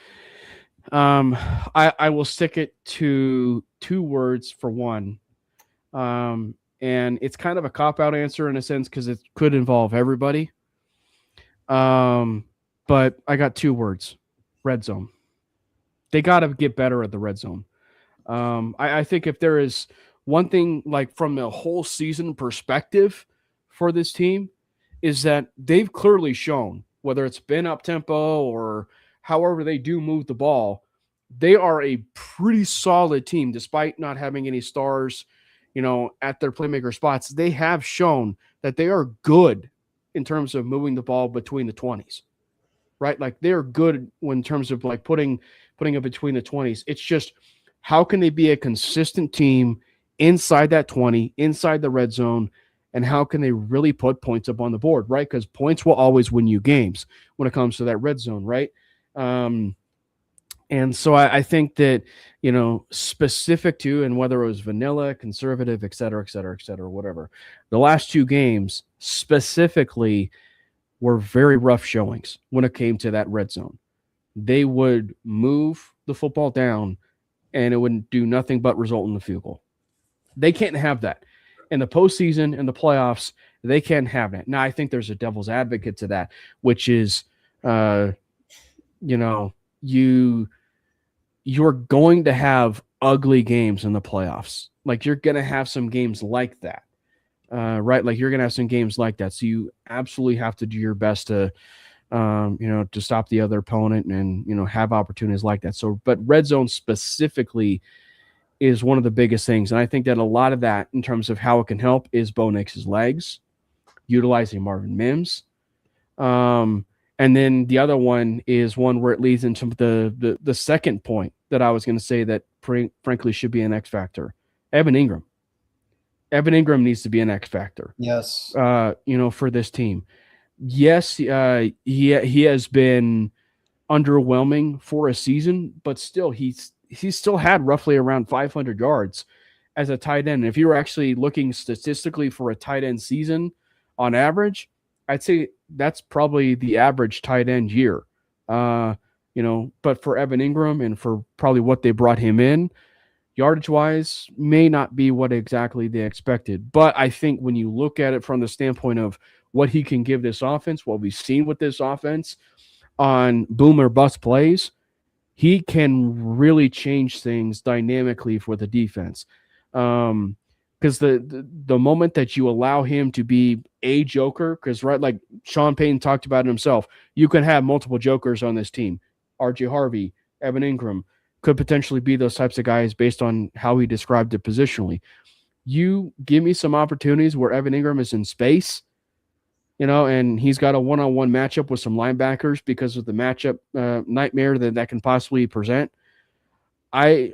I will stick it to 2 words for one. And it's kind of a cop-out answer in a sense because it could involve everybody. But I got 2 words. Red zone. They got to get better at the red zone. I think if there is one thing, like from a whole season perspective for this team, is that they've clearly shown, whether it's been up-tempo or however they do move the ball, they are a pretty solid team despite not having any stars, at their playmaker spots. They have shown that they are good in terms of moving the ball between the 20s, right? Like they're good in terms of like putting it between the 20s. It's just how can they be a consistent team inside that 20, inside the red zone, and how can they really put points up on the board, right? Because points will always win you games when it comes to that red zone, right? And so I think that, specific to, and whether it was vanilla, conservative, et cetera, whatever, the last 2 games specifically were very rough showings when it came to that red zone. They would move the football down and it would do nothing but result in the field goal. They can't have that. In the postseason and the playoffs, they can't have that. Now, I think there's a devil's advocate to that, which is, you're going to have ugly games in the playoffs. Like you're going to have some games like that, right? Like you're going to have some games like that. So you absolutely have to do your best to, to stop the other opponent and, have opportunities like that. So, but red zone specifically is one of the biggest things. And I think that a lot of that in terms of how it can help is Bo Nix's legs, utilizing Marvin Mims. And then the other one is one where it leads into the second point that I was going to say that frankly should be an X factor. Evan Ingram. Evan Ingram needs to be an X factor. Yes. For this team. Yes, he has been underwhelming for a season, but still he's still had roughly around 500 yards as a tight end. And if you were actually looking statistically for a tight end season on average, I'd say that's probably the average tight end year. But for Evan Ingram and for probably what they brought him in, yardage-wise, may not be what exactly they expected. But I think when you look at it from the standpoint of what he can give this offense, what we've seen with this offense on boom or bust plays, he can really change things dynamically for the defense. Because the moment that you allow him to be a joker, because right, like Sean Payton talked about it himself, you can have multiple jokers on this team. RJ Harvey, Evan Ingram could potentially be those types of guys based on how he described it positionally. You give me some opportunities where Evan Ingram is in space, and he's got a one-on-one matchup with some linebackers because of the matchup nightmare that can possibly present. I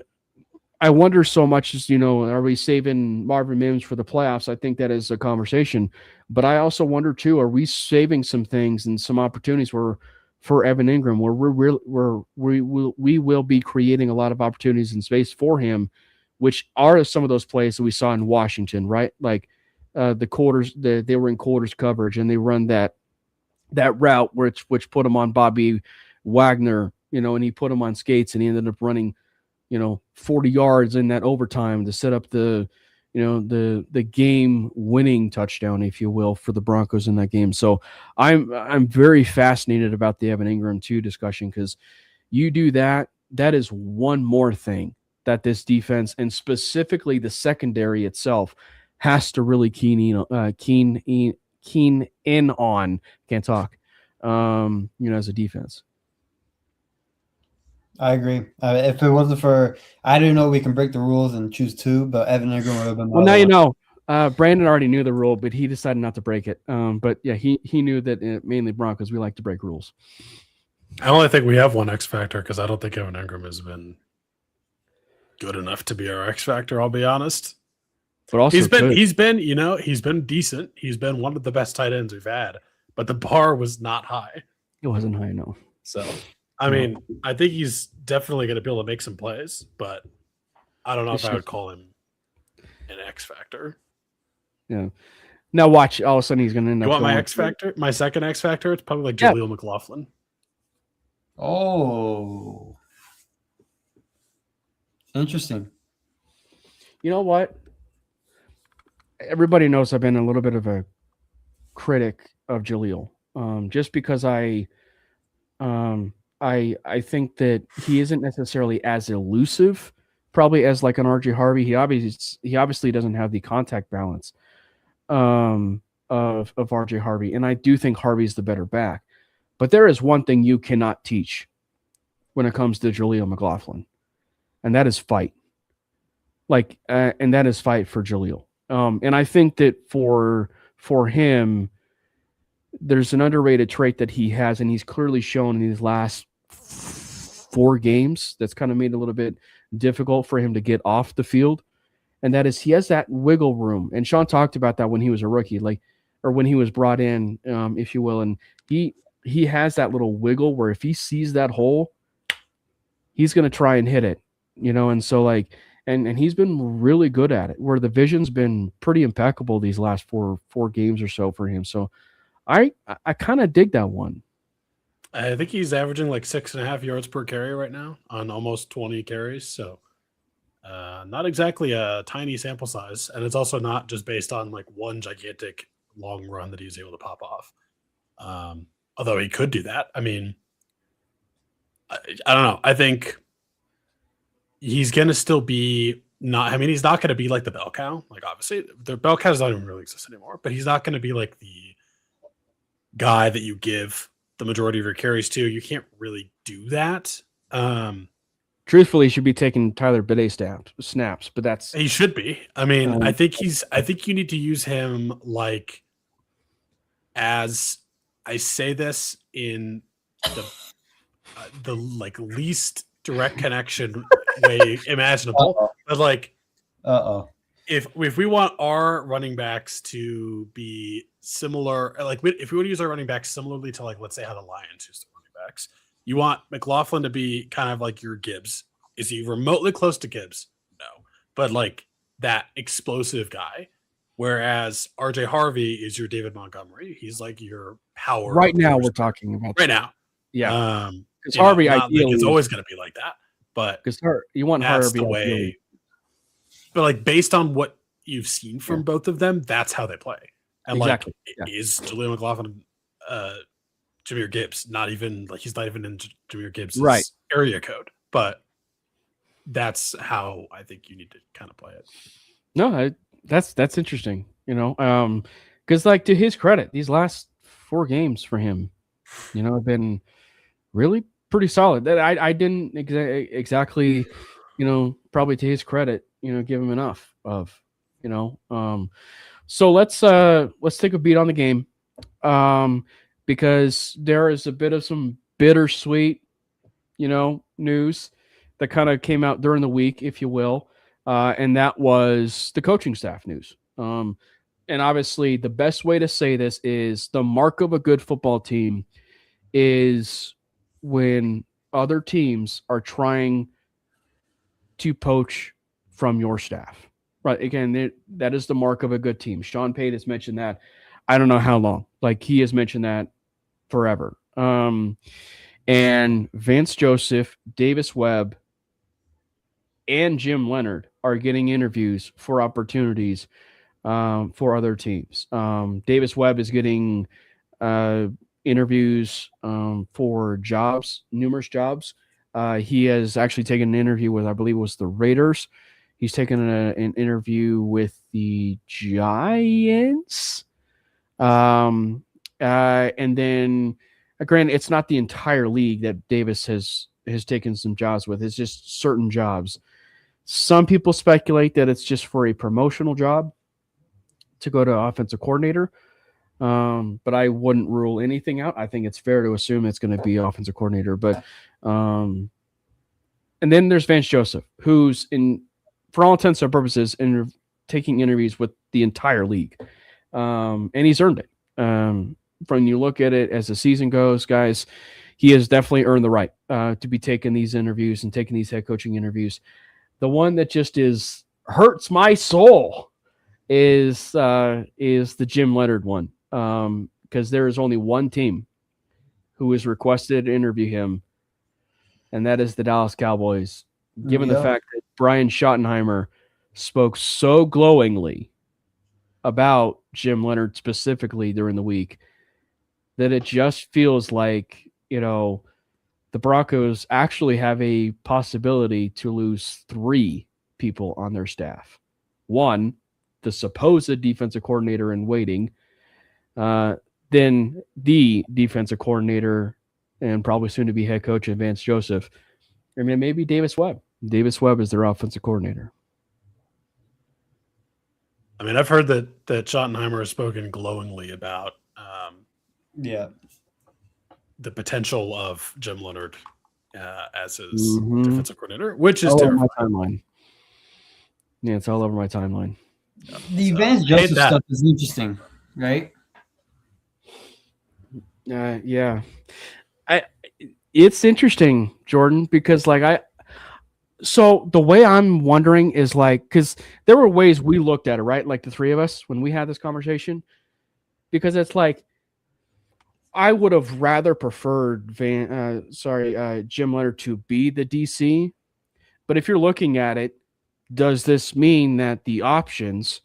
wonder so much as, are we saving Marvin Mims for the playoffs? I think that is a conversation. But I also wonder, too, are we saving some things and some opportunities for Evan Ingram where we will be creating a lot of opportunities in space for him, which are some of those plays that we saw in Washington, right? Like the quarters, they were in quarters coverage and they run that route which put him on Bobby Wagner, and he put him on skates and he ended up running 40 yards in that overtime to set up the game winning touchdown, if you will, for the Broncos in that game. So I'm very fascinated about the Evan Ingram 2 discussion, because you do that is one more thing that this defense and specifically the secondary itself has to really keen in on. Can't talk. As a defense. I agree. If it wasn't for, I didn't know we can break the rules and choose 2, but Evan Ingram would have been. Well, now you know. Brandon already knew the rule, but he decided not to break it. But yeah, he knew that mainly Broncos, we like to break rules. I only think we have one X factor because I don't think Evan Ingram has been good enough to be our X factor. I'll be honest. But also he's been decent. He's been one of the best tight ends we've had, but the bar was not high. It wasn't high, no. So. I mean, I think he's definitely going to be able to make some plays, but I don't know if I would call him an X factor. Yeah. Now watch. All of a sudden, he's going to end up. You want my X factor? My second X factor? It's probably like Jaleel McLaughlin. Oh, interesting. You know what? Everybody knows I've been a little bit of a critic of Jaleel, just because I think that he isn't necessarily as elusive, probably as like an RJ Harvey. He obviously doesn't have the contact balance of RJ Harvey, and I do think Harvey's the better back. But there is one thing you cannot teach when it comes to Jaleel McLaughlin, and that is fight. And that is fight for Jaleel. And I think that for him, there's an underrated trait that he has, and he's clearly shown in these last 4 games that's kind of made it a little bit difficult for him to get off the field. And that is he has that wiggle room. And Sean talked about that when he was a rookie, or when he was brought in, if you will. And he has that little wiggle where if he sees that hole, he's going to try and hit it, And so and he's been really good at it, where the vision's been pretty impeccable these last four games or so for him. So I kind of dig that one. I think he's averaging like 6.5 yards per carry right now on almost 20 carries. So not exactly a tiny sample size. And it's also not just based on like one gigantic long run that he's able to pop off. Although he could do that. I mean, I don't know. I think he's going to still be he's not going to be like the bell cow. Like obviously the bell cows don't even really exist anymore, but he's not going to be like the guy that you give the majority of your carries to. You can't really do that. Truthfully, he should be taking Tyler Bidet snaps, but that's he should be. I mean, I think you need to use him like, as I say this in the like least direct connection way imaginable, but like, if we want our running backs to be similar, like if we want to use our running backs similarly to like, let's say how the Lions use their running backs, you want McLaughlin to be kind of like your Gibbs. Is he remotely close to Gibbs? No, but like that explosive guy. Whereas RJ Harvey is your David Montgomery. He's like your power. Right now, we're talking about right now. Yeah, because Harvey, ideally, like it's always going to be like that. But because you want that's Harvey the way. Ideally. But like based on what you've seen from both of them, that's how they play. And exactly. Is Jaleel McLaughlin, Jahmyr Gibbs? Not even like he's not even in Jahmyr Gibbs' area code, but that's how I think you need to kind of play it. No, that's interesting. Because like to his credit, these last 4 games for him, have been really pretty solid. That I didn't exactly, probably to his credit, give him enough of, So let's take a beat on the game. because there is a bit of some bittersweet, news that kind of came out during the week, if you will, and that was the coaching staff news. And obviously, the best way to say this is the mark of a good football team is when other teams are trying to poach from your staff. Right. Again, that is the mark of a good team. Sean Payton has mentioned that. I don't know how long. Like, he has mentioned that forever. And Vance Joseph, Davis Webb, and Jim Leonard are getting interviews for opportunities for other teams. Davis Webb is getting interviews for jobs, numerous jobs. He has actually taken an interview with, I believe it was the Raiders. He's taken an interview with the Giants. And then, granted, it's not the entire league that Davis has taken some jobs with. It's just certain jobs. Some people speculate that it's just for a promotional job to go to offensive coordinator. But I wouldn't rule anything out. I think it's fair to assume it's going to be offensive coordinator. But and then there's Vance Joseph, who's for all intents and purposes, taking interviews with the entire league, and he's earned it. From you look at it as the season goes, guys, he has definitely earned the right to be taking these interviews and taking these head coaching interviews. The one that just hurts my soul is the Jim Leonard one, because there is only one team who has requested to interview him, and that is the Dallas Cowboys. Given the fact that Brian Schottenheimer spoke so glowingly about Jim Leonard specifically during the week, that it just feels like, the Broncos actually have a possibility to lose 3 people on their staff. One, the supposed defensive coordinator in waiting, then the defensive coordinator and probably soon to be head coach Vance Joseph, and then maybe Davis Webb. Davis Webb is their offensive coordinator. I mean, I've heard that Schottenheimer has spoken glowingly about the potential of Jim Leonard as his defensive coordinator, which is terrifying. My timeline. Yeah, it's all over my timeline. The Vance Joseph stuff is interesting, right? Yeah. It's interesting, Jordan, because so the way I'm wondering is because there were ways we looked at it, right? Like the 3 of us when we had this conversation, because it's I would have rather preferred Jim Leonard to be the DC. But if you're looking at it, does this mean that the options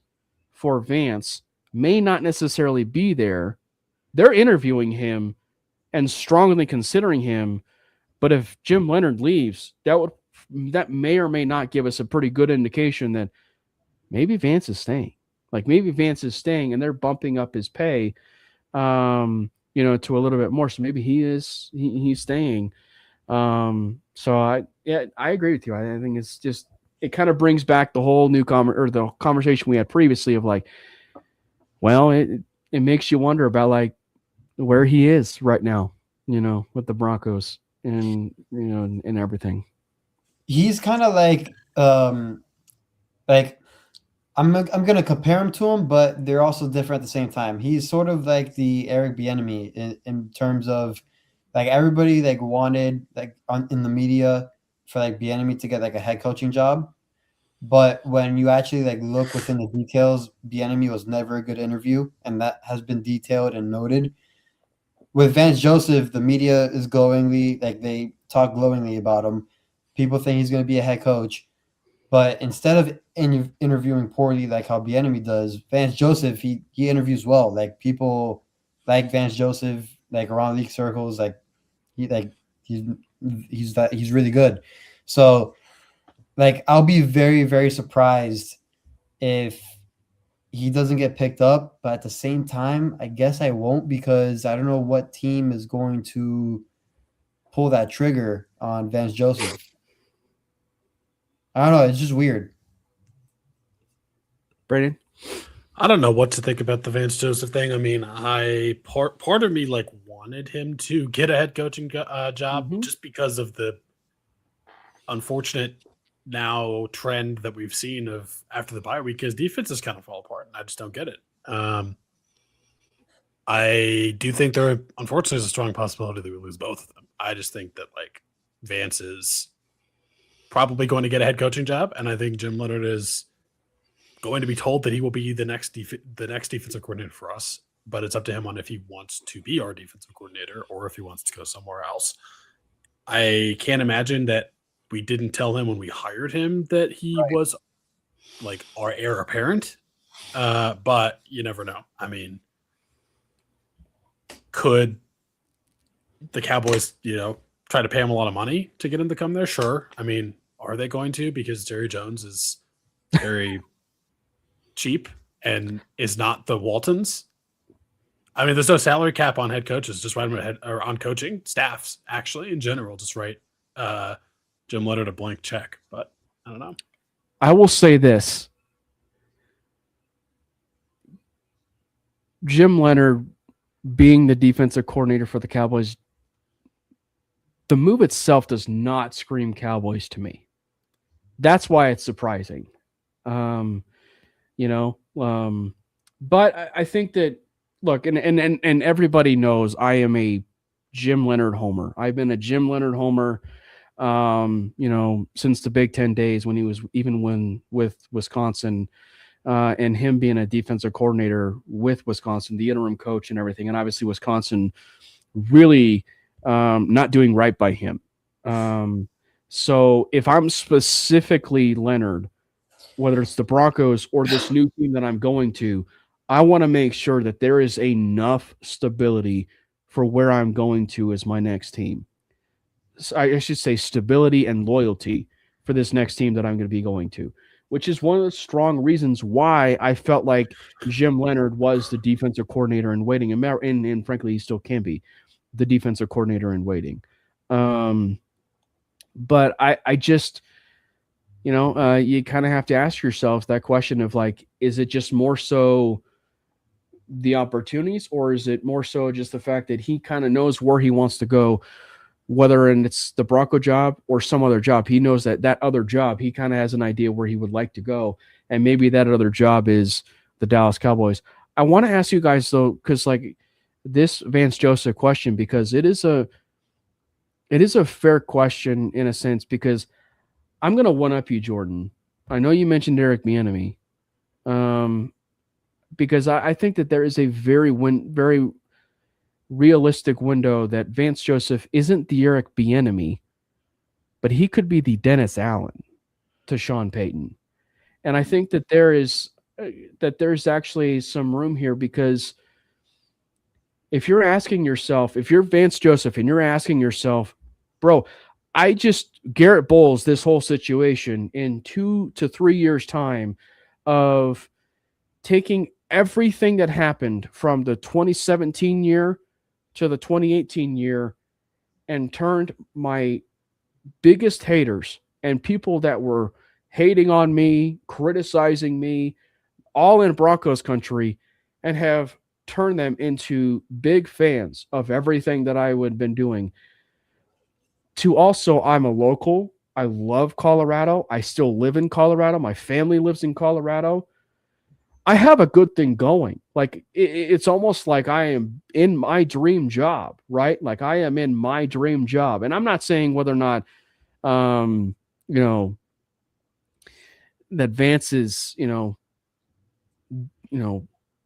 for Vance may not necessarily be there? They're interviewing him and strongly considering him. But if Jim Leonard leaves, that may or may not give us a pretty good indication that maybe Vance is staying. Maybe Vance is staying and they're bumping up his pay, to a little bit more. So maybe he's staying. So I agree with you. I think it's just, it kind of brings back the whole new the conversation we had previously of it makes you wonder about where he is right now, with the Broncos and, and everything. He's kind of I'm going to compare him to him, but they're also different at the same time. He's sort of like the Eric Bieniemy in terms of everybody wanted in the media for Bieniemy to get a head coaching job. But when you actually look within the details, Bieniemy was never a good interview, and that has been detailed and noted. With Vance Joseph, the media is glowingly, they talk glowingly about him. People think he's going to be a head coach. But instead of interviewing poorly how Bieniemy does, Vance Joseph, he interviews well. People like Vance Joseph, around league circles, he's really good. So I'll be very, very surprised if he doesn't get picked up. But at the same time, I guess I won't, because I don't know what team is going to pull that trigger on Vance Joseph. I don't know. It's just weird. Brandon? I don't know what to think about the Vance Joseph thing. I mean, part of me like wanted him to get a head coaching job Mhm. just because of the unfortunate now trend that we've seen of after the bye week, his defenses kind of fall apart, and I just don't get it. I do think there, unfortunately, is a strong possibility that we lose both of them. I just think that like Vance is probably going to get a head coaching job, and I think Jim Leonard is going to be told that he will be the next defensive coordinator for us. But it's up to him on if he wants to be our defensive coordinator or if he wants to go somewhere else. I can't imagine that we didn't tell him when we hired him that he was like our heir apparent. But you never know. I mean, could the Cowboys, try to pay him a lot of money to get him to come there? Sure. I mean, are they going to? Because Jerry Jones is very cheap and is not the Waltons. I mean, there's no salary cap on head coaches. Just write them or on coaching staffs, actually, in general. Just write Jim Leonard a blank check. But I don't know. I will say this. Jim Leonard being the defensive coordinator for the Cowboys, the move itself does not scream Cowboys to me. That's why it's surprising. But I think that, look, and everybody knows I am a Jim Leonard homer. I've been a Jim Leonard homer, since the Big Ten days when he was with Wisconsin, and him being a defensive coordinator with Wisconsin, the interim coach and everything. And obviously Wisconsin really not doing right by him. So if I'm specifically Leonard, whether it's the Broncos or this new team that I'm going to, I want to make sure that there is enough stability for where I'm going to as my next team. So I should say stability and loyalty for this next team that I'm going to be going to, which is one of the strong reasons why I felt like Jim Leonard was the defensive coordinator in waiting, and frankly, he still can be the defensive coordinator in waiting. But I just, you kind of have to ask yourself that question of like, is it just more so the opportunities, or is it more so just the fact that he kind of knows where he wants to go, whether it's the Bronco job or some other job? He knows that other job, he kind of has an idea where he would like to go. And maybe that other job is the Dallas Cowboys. I want to ask you guys though, because like this Vance Joseph question, because it is a fair question in a sense, because I'm going to one up you, Jordan. I know you mentioned Eric Bieniemy, because I think that there is a very realistic window that Vance Joseph isn't the Eric Bieniemy, but he could be the Dennis Allen to Sean Payton. And I think that there's actually some room here, because if you're Vance Joseph and you're asking yourself, bro, Garrett Bowles this whole situation in 2 to 3 years time of taking everything that happened from the 2017 year to the 2018 year and turned my biggest haters and people that were hating on me, criticizing me, all in Broncos country, and have turned them into big fans of everything that I would have been doing. To also, I'm a local. I love Colorado. I still live in Colorado. My family lives in Colorado. I have a good thing going. Like it's almost like I am in my dream job, right? Like I am in my dream job. And I'm not saying whether or not, that Vance is,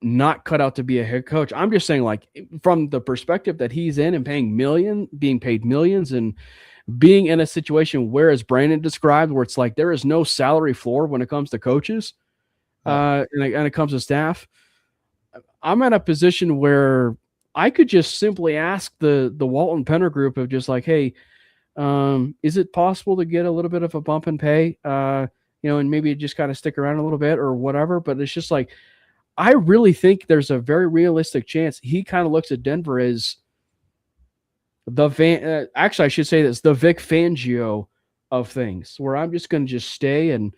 not cut out to be a head coach. I'm just saying, like, from the perspective that he's in and being paid millions, and being in a situation where, as Brandon described, where it's like there is no salary floor when it comes to coaches, and it comes to staff. I'm at a position where I could just simply ask the Walton Penner group of just like, hey, is it possible to get a little bit of a bump in pay? And maybe just kind of stick around a little bit or whatever. But it's just like, I really think there's a very realistic chance he kind of looks at Denver as actually, I should say this, the Vic Fangio of things, where I'm just going to just stay and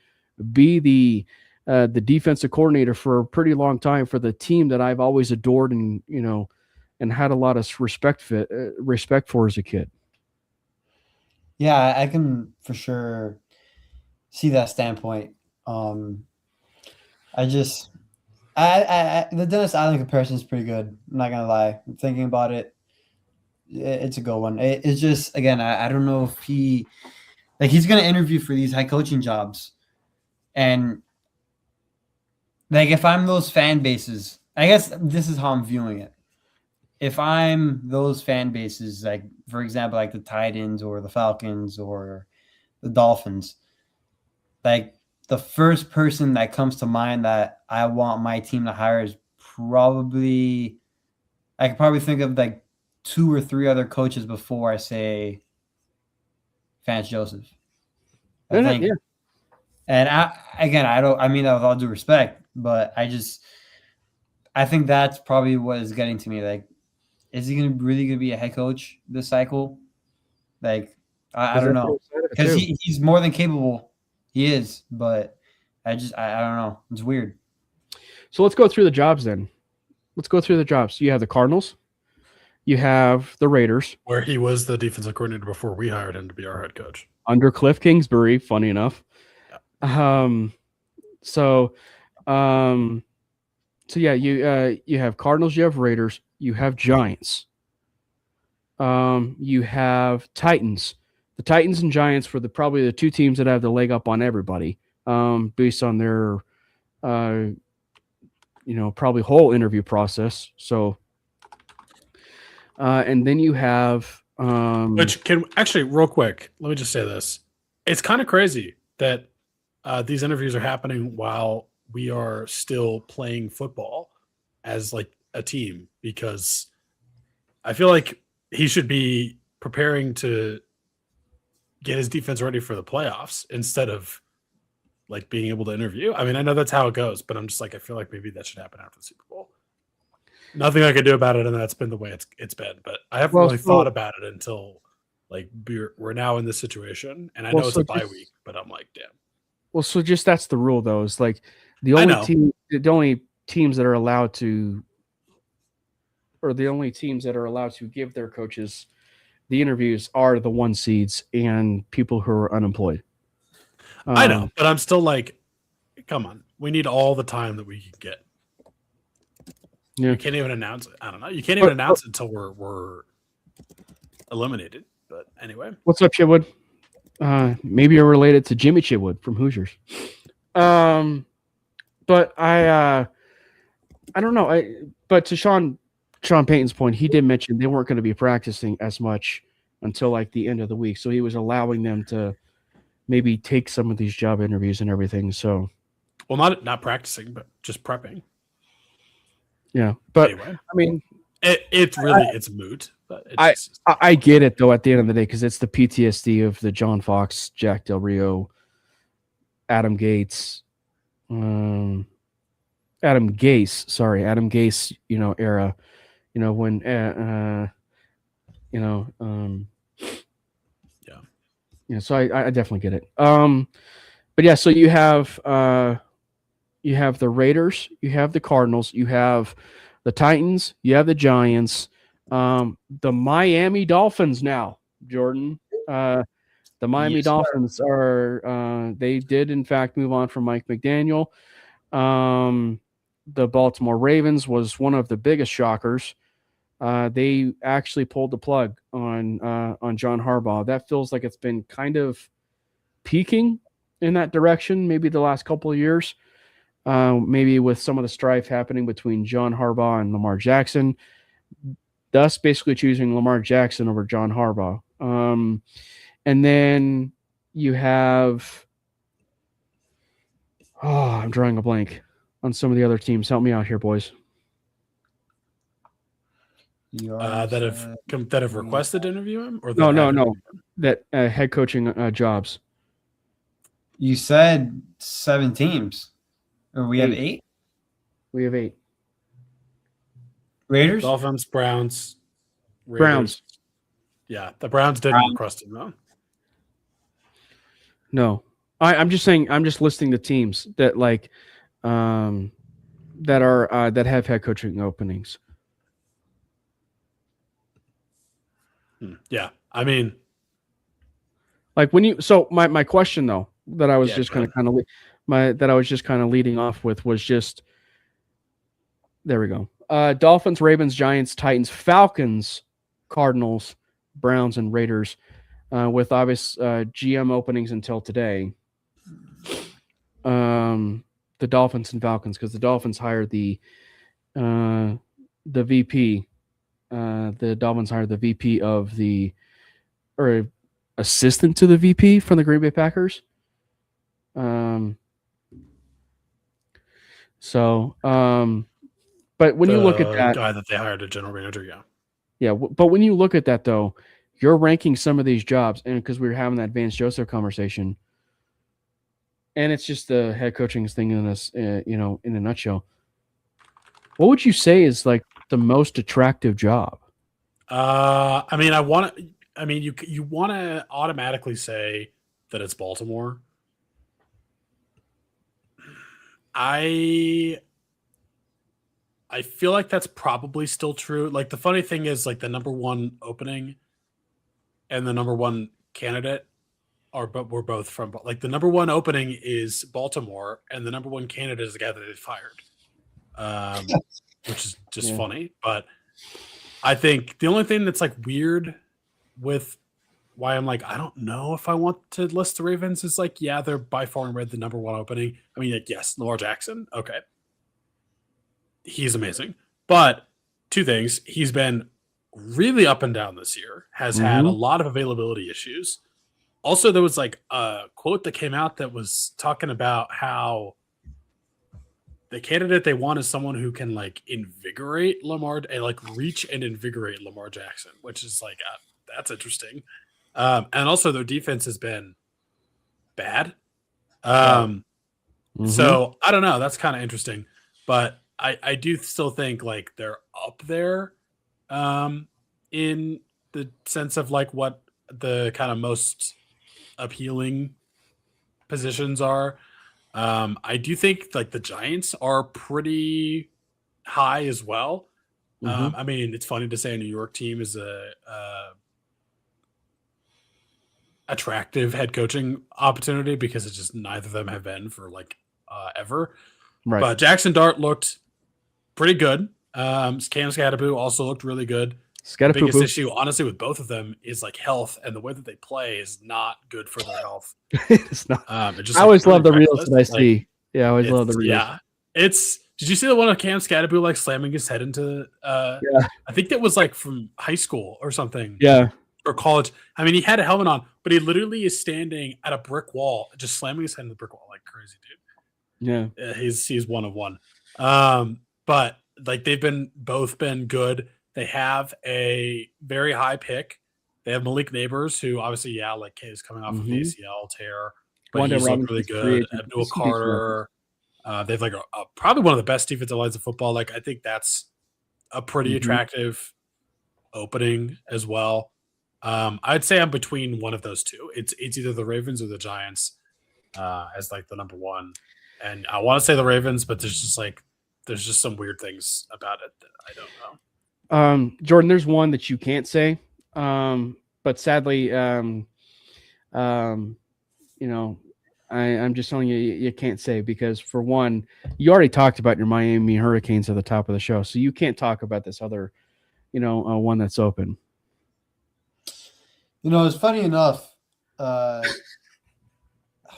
be the defensive coordinator for a pretty long time for the team that I've always adored and and had a lot of respect for as a kid. Yeah, I can for sure see that standpoint. The Dennis Allen comparison is pretty good. I'm not gonna lie. I'm thinking about it. It's a good one. It's just again, I don't know if he's gonna interview for these head coaching jobs, and like if I'm those fan bases, I guess this is how I'm viewing it. If I'm those fan bases, like for example, like the Titans or the Falcons or the Dolphins, like the first person that comes to mind that I want my team to hire is probably I could probably think of like 2 or 3 other coaches before I say Vance Joseph. I think, Yeah. and I mean that with all due respect, but I think that's probably what is getting to me. Like, is he really gonna be a head coach this cycle? Like, I don't know, because he's more than capable. He is, but I don't know. It's weird. So let's go through the jobs then. Let's go through the jobs. You have the Cardinals. You have the Raiders. Where he was the defensive coordinator before we hired him to be our head coach. Under Cliff Kingsbury, funny enough. Yeah. So yeah, you have Cardinals, you have Raiders, you have Giants. You have Titans. The Titans and Giants were probably the 2 teams that have the leg up on everybody, based on their probably whole interview process. So and then you have which can actually real quick, let me just say this. It's kind of crazy that these interviews are happening while we are still playing football as like a team, because I feel like he should be preparing to get his defense ready for the playoffs instead of like being able to interview. I mean, I know that's how it goes, but I'm just like, I feel like maybe that should happen after the Super Bowl. Nothing I could do about it, and that's been the way it's been. But I haven't really thought about it until like we're now in this situation, and I know it's a bye week, but I'm like, damn. Well, so just that's the rule, though. Is like the only teams that are allowed to, or the only teams that are allowed to give their coaches the interviews are the 1 seeds and people who are unemployed. I know, but I'm still like, come on, we need all the time that we can get. Yeah. You can't even announce it. I don't know. You can't even announce it until we're eliminated. But anyway, what's up, Chitwood? Maybe you're related to Jimmy Chitwood from Hoosiers. But I don't know. But to Sean Payton's point, he did mention they weren't going to be practicing as much until like the end of the week. So he was allowing them to maybe take some of these job interviews and everything. So, well, not practicing, but just prepping. Yeah, but anyway, I mean, it's moot. But I get it though at the end of the day, because it's the PTSD of the John Fox, Jack Del Rio, Adam Gase, era. When so I definitely get it. But yeah, so you have the Raiders, you have the Cardinals, you have the Titans, you have the Giants, the Miami Dolphins now, Jordan. The Miami Dolphins are they did in fact move on from Mike McDaniel. The Baltimore Ravens was one of the biggest shockers. They actually pulled the plug on John Harbaugh. That feels like it's been kind of peaking in that direction, maybe the last couple of years. Maybe with some of the strife happening between John Harbaugh and Lamar Jackson, thus basically choosing Lamar Jackson over John Harbaugh. And then you have, I'm drawing a blank on some of the other teams. Help me out here, boys. That have requested to interview him, or no, that head coaching jobs. You said 7 teams. Or we have 8? We have 8. Raiders? Dolphins, Browns. Raiders. Browns. Yeah, the Browns didn't request him, though. No. I'm just saying, I'm just listing the teams that, like, that have head coaching openings. Yeah, I mean, Like when you so my question though that I was Yeah, just go kind of that I was just kind of leading off with was just there we go. Dolphins, Ravens, Giants, Titans, Falcons, Cardinals, Browns, and Raiders, with obvious GM openings until today. The Dolphins and Falcons, because the Dolphins hired the VP. The Dolphins hired the VP of the or assistant to the VP from the Green Bay Packers. But when you look at that, guy that they hired a general manager, but when you look at that though, you're ranking some of these jobs, and because we were having that Vance Joseph conversation, and it's just the head coaching thing in this, in a nutshell. What would you say is like the most attractive job? I mean, you want to automatically say that it's Baltimore. I feel like that's probably still true. Like the funny thing is, like the number one opening and the number one candidate were both from, like, the number one opening is Baltimore, and the number one candidate is the guy that they fired, which is just funny. But I think the only thing that's like weird with why I'm like, I don't know if I want to list the Ravens is like, yeah, they're by far and away the number one opening. I mean, like, yes, Lamar Jackson. Okay. He's amazing. But two things. He's been really up and down this year, has had a lot of availability issues. Also, there was like a quote that came out that was talking about how the candidate they want is someone who can like invigorate Lamar and like reach and invigorate Lamar Jackson, which is like, that's interesting. And also their defense has been bad. So I don't know. That's kind of interesting, but I do still think like they're up there in the sense of like what the kind of most appealing positions are. I do think like the Giants are pretty high as well. I mean, it's funny to say a New York team is a attractive head coaching opportunity because it's just neither of them have been for like ever. Right. But Jackson Dart looked pretty good. Cam Scatterboo also looked really good. The biggest issue, honestly, with both of them is like health, and the way that they play is not good for their health. It's not. Just, I always love the reels that I see. Yeah, I always love the reels. Yeah, did you see the one of Cam Scatterboo like slamming his head into? I think that was like from high school or something. Yeah, or college. I mean, he had a helmet on, but he literally is standing at a brick wall, just slamming his head in the brick wall like crazy, dude. Yeah, he's one of one. But like they've both been good. They have a very high pick. They have Malik Neighbors, who obviously, like is coming off of the ACL tear, but he's looked really good. Abdul Carter. They've like probably one of the best defensive lines of football. Like I think that's a pretty attractive opening as well. I'd say I'm between one of those two. It's either the Ravens or the Giants as like the number one. And I want to say the Ravens, but there's just some weird things about it that I don't know. Jordan, there's one that you can't say, but sadly, I'm just telling you can't say because for one, you already talked about your Miami Hurricanes at the top of the show, so you can't talk about this other, one that's open. It's funny enough. Who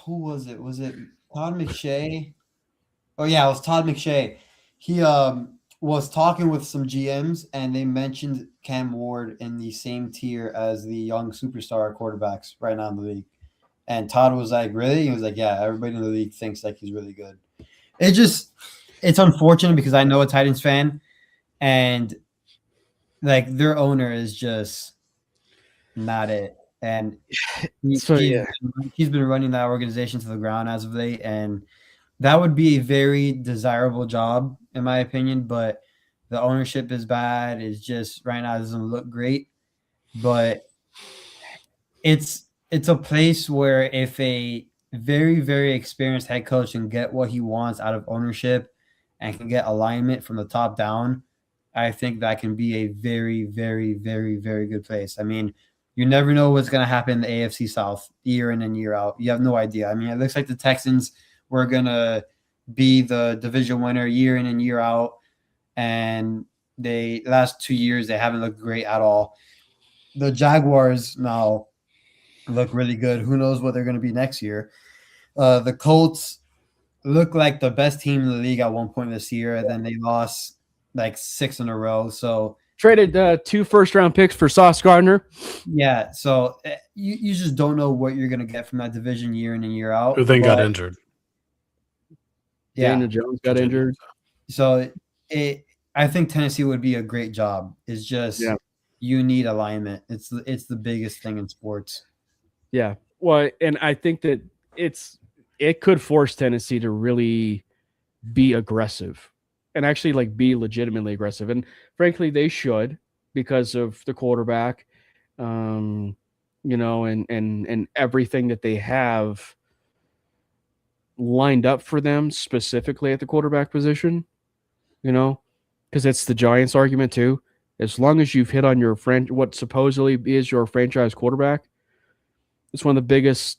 was it? Was it Todd McShay? Oh yeah, it was Todd McShay. He was talking with some GMs, and they mentioned Cam Ward in the same tier as the young superstar quarterbacks right now in the league. And Todd was like, "Really?" He was like, "Yeah, everybody in the league thinks like he's really good." It's unfortunate because I know a Titans fan, and like their owner is just not it. And he's been running that organization to the ground as of late, and that would be a very desirable job in my opinion, but the ownership is bad. It's just right now it doesn't look great, but it's a place where if a very, very experienced head coach and get what he wants out of ownership and can get alignment from the top down, I think that can be a very, very, very, very good place. I mean, you never know what's going to happen in the AFC South year in and year out. You have no idea. I mean, it looks like the Texans were going to be the division winner year in and year out. And they last 2 years, they haven't looked great at all. The Jaguars now look really good. Who knows what they're going to be next year? The Colts look like the best team in the league at one point this year, and then they lost like 6 in a row. So Traded 2 first-round picks for Sauce Gardner. yeah, so you just don't know what you're going to get from that division year in and year out. Who then got injured? Yeah. Daniel Jones got injured. So I think Tennessee would be a great job. It's just you need alignment. It's the biggest thing in sports. Yeah. Well, and I think that it could force Tennessee to really be aggressive and actually like be legitimately aggressive. And frankly, they should because of the quarterback, and everything that they have lined up for them specifically at the quarterback position, because it's the Giants argument too. As long as you've hit on your what supposedly is your franchise quarterback, it's one of the biggest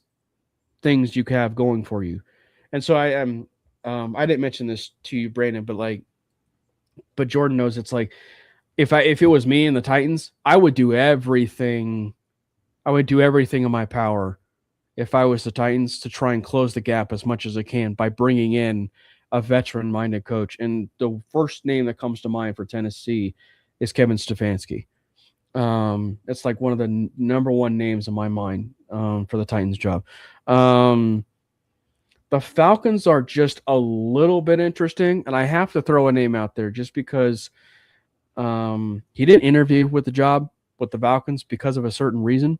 things you have going for you. And so I am, I didn't mention this to you, Brandon, but Jordan knows it's like, if it was me and the Titans, I would do everything. I would do everything in my power if I was the Titans to try and close the gap as much as I can by bringing in a veteran-minded coach. And the first name that comes to mind for Tennessee is Kevin Stefanski. It's like one of the number one names in my mind for the Titans job. The Falcons are just a little bit interesting, and I have to throw a name out there just because he didn't interview with the job with the Falcons because of a certain reason.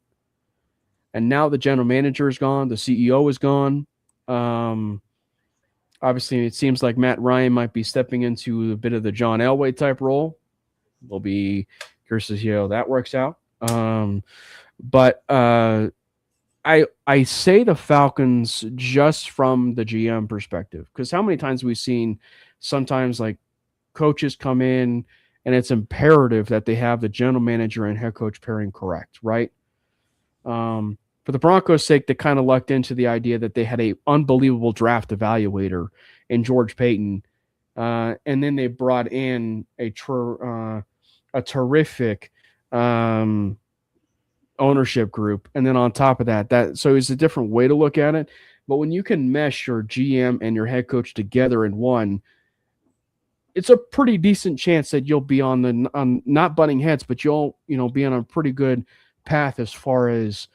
And now the general manager is gone. The CEO is gone. Obviously, it seems like Matt Ryan might be stepping into a bit of the John Elway type role. We'll be curious to see how that works out. But I say the Falcons just from the GM perspective, because how many times we've seen sometimes like coaches come in and it's imperative that they have the general manager and head coach pairing correct, right? For the Broncos' sake, they kind of lucked into the idea that they had an unbelievable draft evaluator in George Payton, and then they brought in a terrific ownership group, and then on top of that so it's a different way to look at it. But when you can mesh your GM and your head coach together in one, it's a pretty decent chance that you'll be on not butting heads, but you'll be on a pretty good path as far as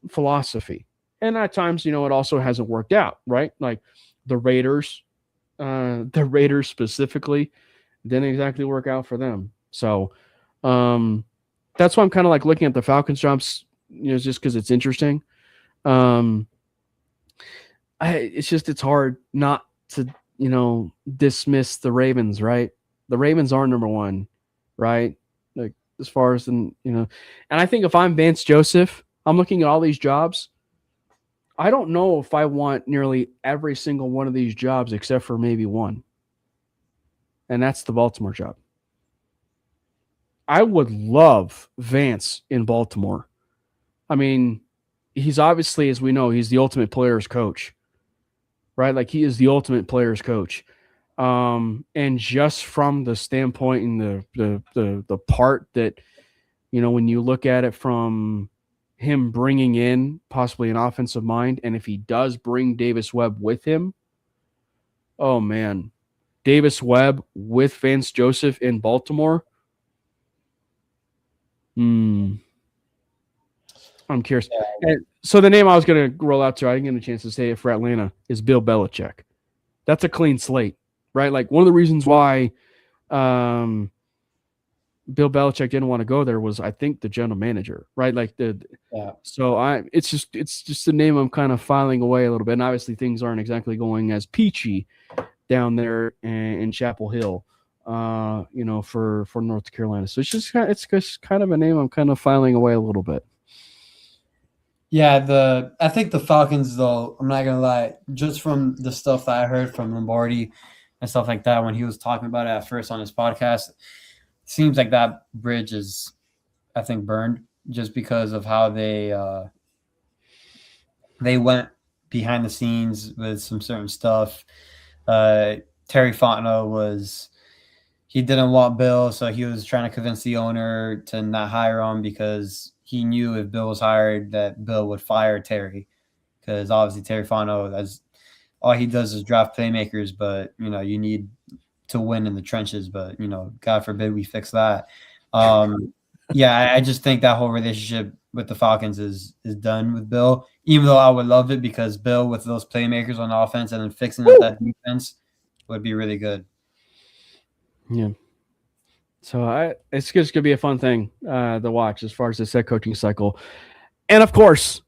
philosophy. And at times, it also hasn't worked out, right? Like the Raiders specifically didn't exactly work out for them. So that's why I'm kind of like looking at the Falcons jobs, just because it's interesting. It's hard not to, dismiss the Ravens, right? The Ravens are number one, right? Like as far as, and I think if I'm Vance Joseph, I'm looking at all these jobs. I don't know if I want nearly every single one of these jobs except for maybe one. And that's the Baltimore job. I would love Vance in Baltimore. I mean, he's obviously, as we know, he's the ultimate player's coach, right? Like he is the ultimate player's coach. And just from the standpoint and the part that, when you look at it from him bringing in possibly an offensive mind, and if he does bring Davis Webb with him, oh man, Davis Webb with Vance Joseph in Baltimore. I'm curious. And so the name I was going to roll out to, I didn't get a chance to say it for Atlanta, is Bill Belichick. That's a clean slate, right? Like one of the reasons why Bill Belichick didn't want to go there was, I think, the general manager, right? Like so it's just a name I'm kind of filing away a little bit. And obviously things aren't exactly going as peachy down there in Chapel Hill, for North Carolina. So it's just kind of a name I'm kind of filing away a little bit. Yeah, I think the Falcons, though, I'm not gonna lie, just from the stuff that I heard from Lombardi and stuff like that when he was talking about it at first on his podcast, seems like that bridge is, I think, burned just because of how they went behind the scenes with some certain stuff. Terry Fontenot he didn't want Bill, so he was trying to convince the owner to not hire him because he knew if Bill was hired that Bill would fire Terry, because obviously Terry Fontenot, as all he does is draft playmakers, but you need to win in the trenches. But God forbid we fix that. Yeah, I just think that whole relationship with the Falcons is done with Bill. Even though I would love it because Bill with those playmakers on offense and then fixing up that defense would be really good. Yeah. So it's just gonna be a fun thing to watch as far as this head coaching cycle, and of course,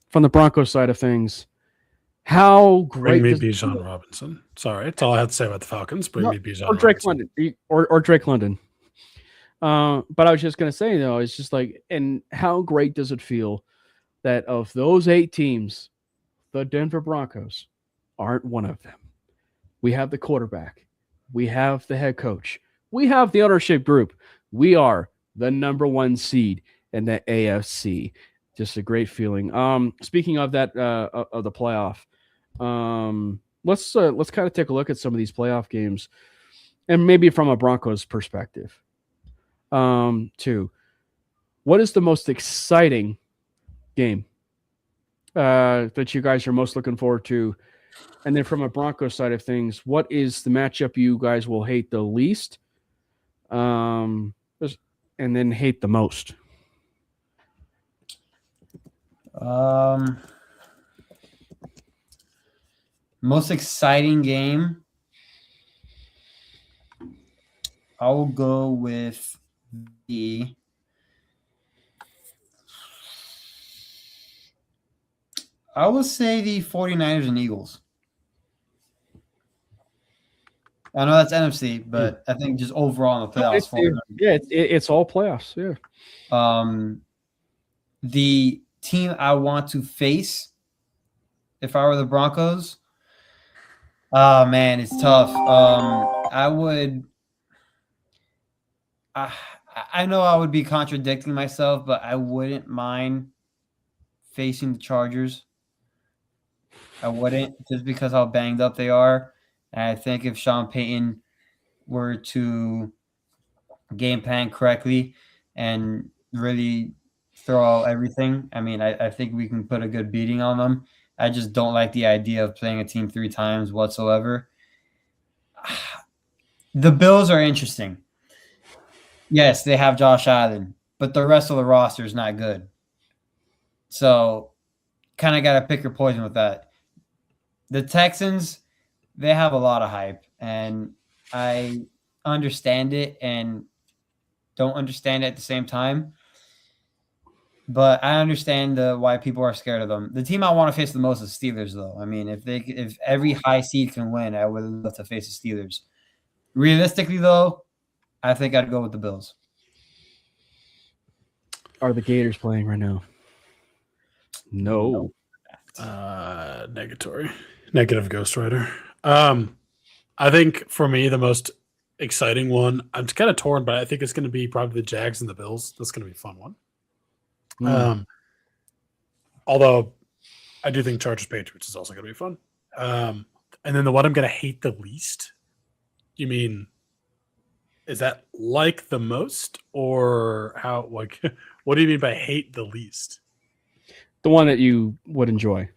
from the Broncos side of things, how great Bring me Bijan Robinson. Sorry, that's all I have to say about the Falcons. Bring me Bijan or Drake Robinson. London or Drake London. But I was just gonna say though, it's just like, and how great does it feel that of those 8 teams, the Denver Broncos aren't one of them. We have the quarterback, we have the head coach, we have the ownership group. We are the number 1 seed in the AFC. Just a great feeling. Speaking of that, of the playoff, let's kind of take a look at some of these playoff games, and maybe from a Broncos perspective. Too. What is the most exciting game that you guys are most looking forward to? And then from a Broncos side of things, what is the matchup you guys will hate the least? And then hate the most? Most exciting game, I will go with I would say the 49ers and Eagles. I know that's NFC, but I think just overall in the playoffs. It's all playoffs. Yeah. The team I want to face, if I were the Broncos, oh man, it's tough. I know I would be contradicting myself, but I wouldn't mind facing the Chargers. I wouldn't, just because how banged up they are. And I think if Sean Payton were to game plan correctly and really throw out everything, I think we can put a good beating on them. I just don't like the idea of playing a team 3 times whatsoever. The Bills are interesting. Yes, they have Josh Allen, but the rest of the roster is not good. So kind of got to pick your poison with that. The Texans, they have a lot of hype, and I understand it and don't understand it at the same time. But I understand why people are scared of them. The team I want to face the most is Steelers, though. If every high seed can win, I would love to face the Steelers. Realistically, though, I think I'd go with the Bills. Are the Gators playing right now? No. Negatory. Negative Ghost Rider. I think for me, the most exciting one, I'm kind of torn, but I think it's going to be probably the Jags and the Bills. That's going to be a fun one. Although I do think Chargers Patriots is also going to be fun. And then the one I'm going to hate the least, you mean, is that like the most, or how, like, what do you mean by hate the least? The one that you would enjoy.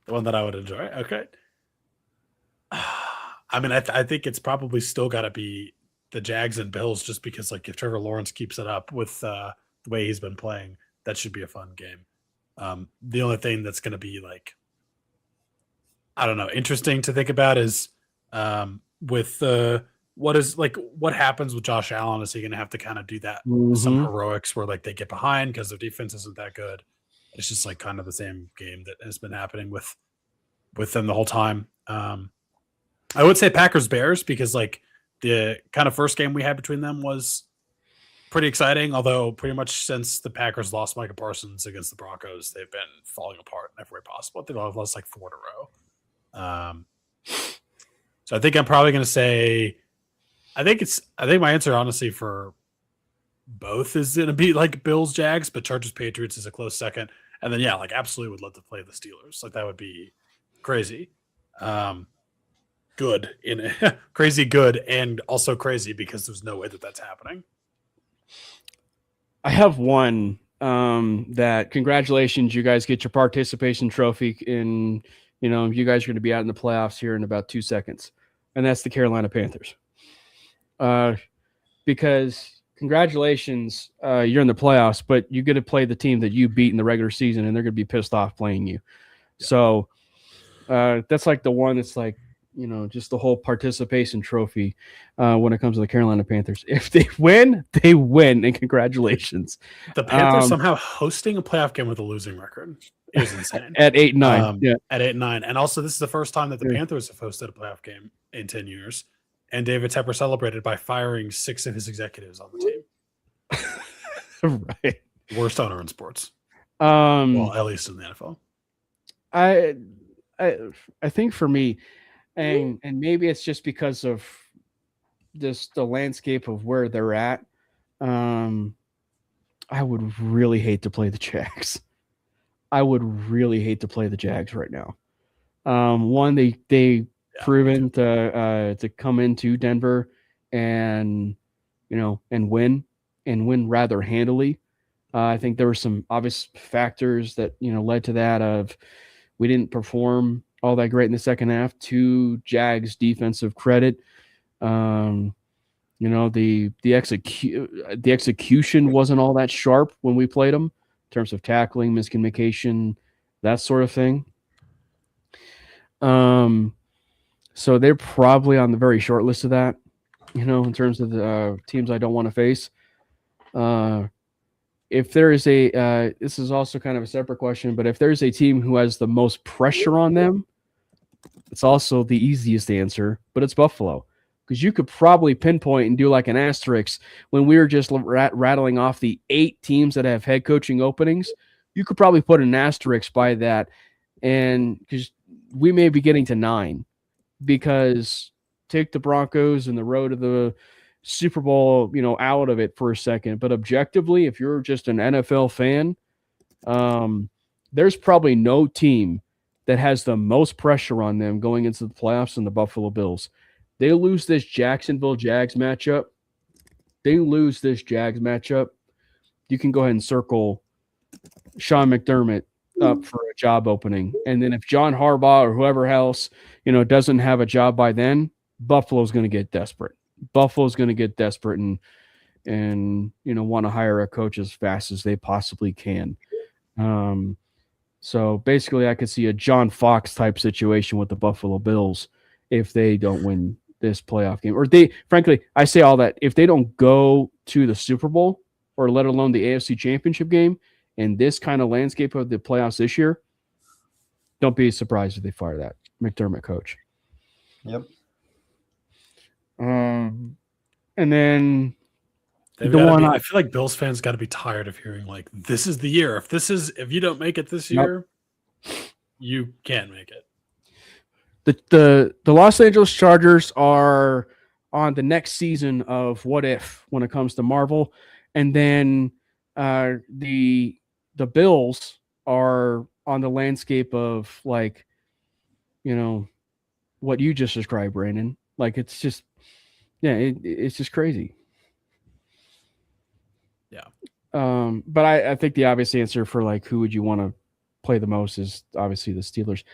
The one that I would enjoy. Okay. I think it's probably still got to be the Jags and Bills, just because, like, if Trevor Lawrence keeps it up with the way he's been playing, that should be a fun game. The only thing that's going to be, like, I don't know, interesting to think about is with what happens with Josh Allen? Is he going to have to kind of do that some heroics where, like, they get behind because their defense isn't that good? It's just, like, kind of the same game that has been happening with them the whole time. I would say Packers Bears, because, like, the kind of first game we had between them was pretty exciting. Although pretty much since the Packers lost Micah Parsons against the Broncos, they've been falling apart in every way possible. They've lost like 4 in a row. So I think I'm probably going to say, I think my answer honestly for both is going to be like Bills, Jags, but Chargers, Patriots is a close second. And then, yeah, like absolutely would love to play the Steelers. Like that would be crazy. Good in crazy good and also crazy because there's no way that that's happening. I have one that congratulations, you guys get your participation trophy in, you guys are going to be out in the playoffs here in about 2 seconds. And that's the Carolina Panthers. Because congratulations, you're in the playoffs, but you get to play the team that you beat in the regular season, and they're going to be pissed off playing you. Yeah. So that's like the one that's like, just the whole participation trophy when it comes to the Carolina Panthers. If they win, they win, and congratulations. The Panthers somehow hosting a playoff game with a losing record is insane. At 8-9. Yeah. At 8-9. And also, this is the first time that the Panthers have hosted a playoff game in 10 years. And David Tepper celebrated by firing 6 of his executives on the team. Right. Worst owner in sports. Well, at least in the NFL. I think for me, and maybe it's just because of just the landscape of where they're at. I would really hate to play the Jags. I would really hate to play the Jags right now. One, they proven to come into Denver and win rather handily. I think there were some obvious factors that led to that. Of we didn't perform all that great in the second half. To Jags defensive credit, the execution wasn't all that sharp when we played them in terms of tackling, miscommunication, that sort of thing. So they're probably on the very short list of that, in terms of the teams I don't want to face. If there is this is also kind of a separate question, but if there's a team who has the most pressure on them, it's also the easiest answer, but it's Buffalo. Because you could probably pinpoint and do like an asterisk when we were just rattling off the 8 teams that have head coaching openings. You could probably put an asterisk by that, and because we may be getting to 9, because take the Broncos and the road to the Super Bowl, out of it for a second. But objectively, if you're just an NFL fan, there's probably no team that has the most pressure on them going into the playoffs than the Buffalo Bills. They lose this Jacksonville Jags matchup. You can go ahead and circle Sean McDermott up for a job opening. And then if John Harbaugh or whoever else, doesn't have a job by then, Buffalo's going to get desperate. And want to hire a coach as fast as they possibly can. So basically I could see a John Fox type situation with the Buffalo Bills if they don't win this playoff game. Or I say all that, if they don't go to the Super Bowl or let alone the AFC Championship game in this kind of landscape of the playoffs this year, don't be surprised if they fire that McDermott coach. Yep. And then I feel like Bills fans got to be tired of hearing like, this is the year. If you don't make it this year, you can't make it. The Los Angeles Chargers are on the next season of What If when it comes to Marvel, and then the Bills are on the landscape of like, what you just described, Brandon. Like it's just, it's just crazy. Yeah. But I think the obvious answer for like who would you want to play the most is obviously the Steelers.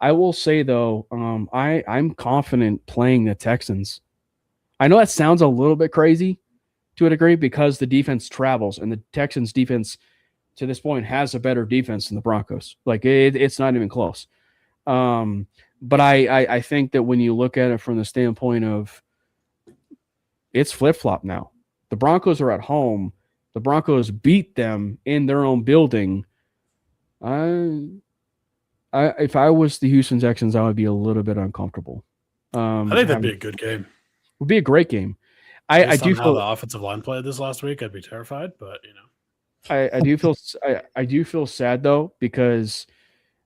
I will say though, I'm confident playing the Texans. I know that sounds a little bit crazy to a degree because the defense travels, and the Texans defense to this point has a better defense than the Broncos. Like it's not even close. But I think that when you look at it from the standpoint of it's flip-flop now. The Broncos are at home. The Broncos beat them in their own building. If I was the Houston Texans, I would be a little bit uncomfortable. I think that'd be a good game. Would be a great game. I Based do on how feel the offensive line played this last week, I'd be terrified. But I do feel sad though, because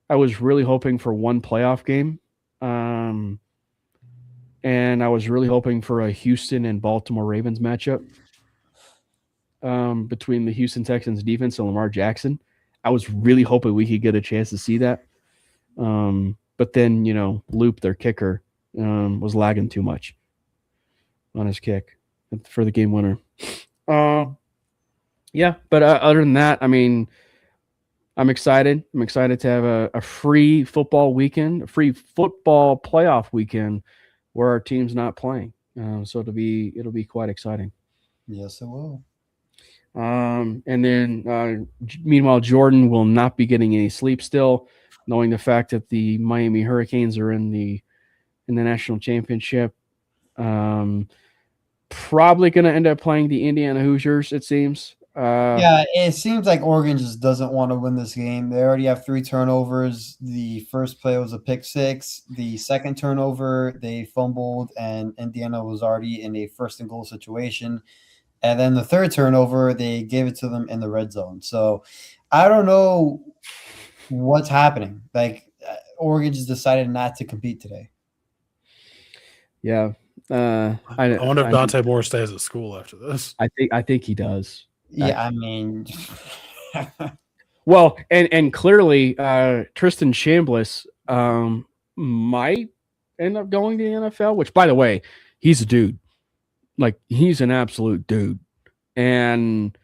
I was really hoping for one playoff game. And I was really hoping for a Houston and Baltimore Ravens matchup between the Houston Texans defense and Lamar Jackson. I was really hoping we could get a chance to see that. But then, Loop, their kicker, was lagging too much on his kick for the game winner. Yeah, but other than that, I mean, I'm excited. I'm excited to have a free football weekend, a free football playoff weekend where our team's not playing. So it'll be quite exciting. Yes, it will. And then, meanwhile, Jordan will not be getting any sleep still, knowing the fact that the Miami Hurricanes are in the national championship. Probably going to end up playing the Indiana Hoosiers, it seems. Yeah, it seems like Oregon just doesn't want to win this game. They already have 3 turnovers. The first play was a pick six. The second turnover, they fumbled, and Indiana was already in a first and goal situation. And then the third turnover, they gave it to them in the red zone. So I don't know what's happening. Like, Oregon just decided not to compete today. Yeah. I wonder if Dante Moore stays at school after this. I think he does. Yeah, I mean, well, and clearly Tristan Chambliss might end up going to the NFL, which, by the way, he's a dude. Like, he's an absolute dude. And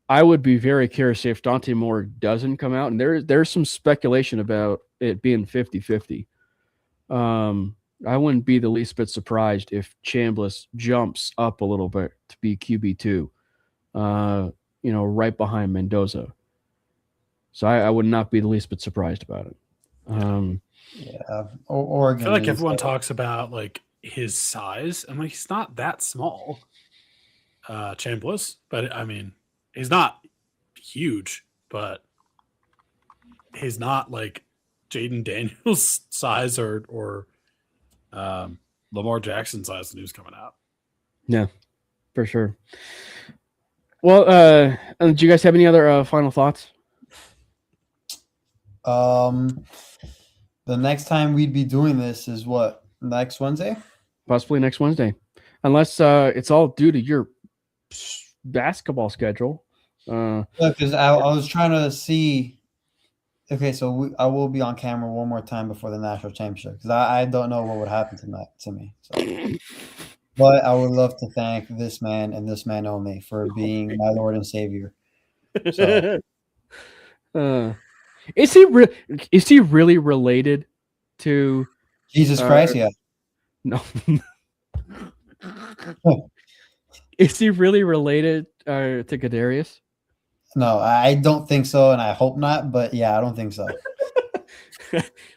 I would be very curious if Dante Moore doesn't come out. And there's some speculation about it being 50-50. I wouldn't be the least bit surprised if Chambliss jumps up a little bit to be QB2. Right behind Mendoza. So I would not be the least bit surprised about it. yeah, Oregon. I feel like everyone talks about like his size. I'm like, he's not that small, Chambliss. But I mean, he's not huge, but he's not like Jaden Daniels size or Lamar Jackson size when he was coming out. Yeah, for sure. Well, do you guys have any other final thoughts? The next time we'd be doing this is what? Next Wednesday? Possibly next Wednesday. Unless it's all due to your basketball schedule. Because I was trying to see. Okay, so I will be on camera one more time before the national championship because I don't know what would happen to me. So. But I would love to thank this man and this man only for being my Lord and Savior. So. Is he really related to Jesus Christ? Yeah. No. Is he really related to Kadarius? No, I don't think so, and I hope not. But yeah, I don't think so.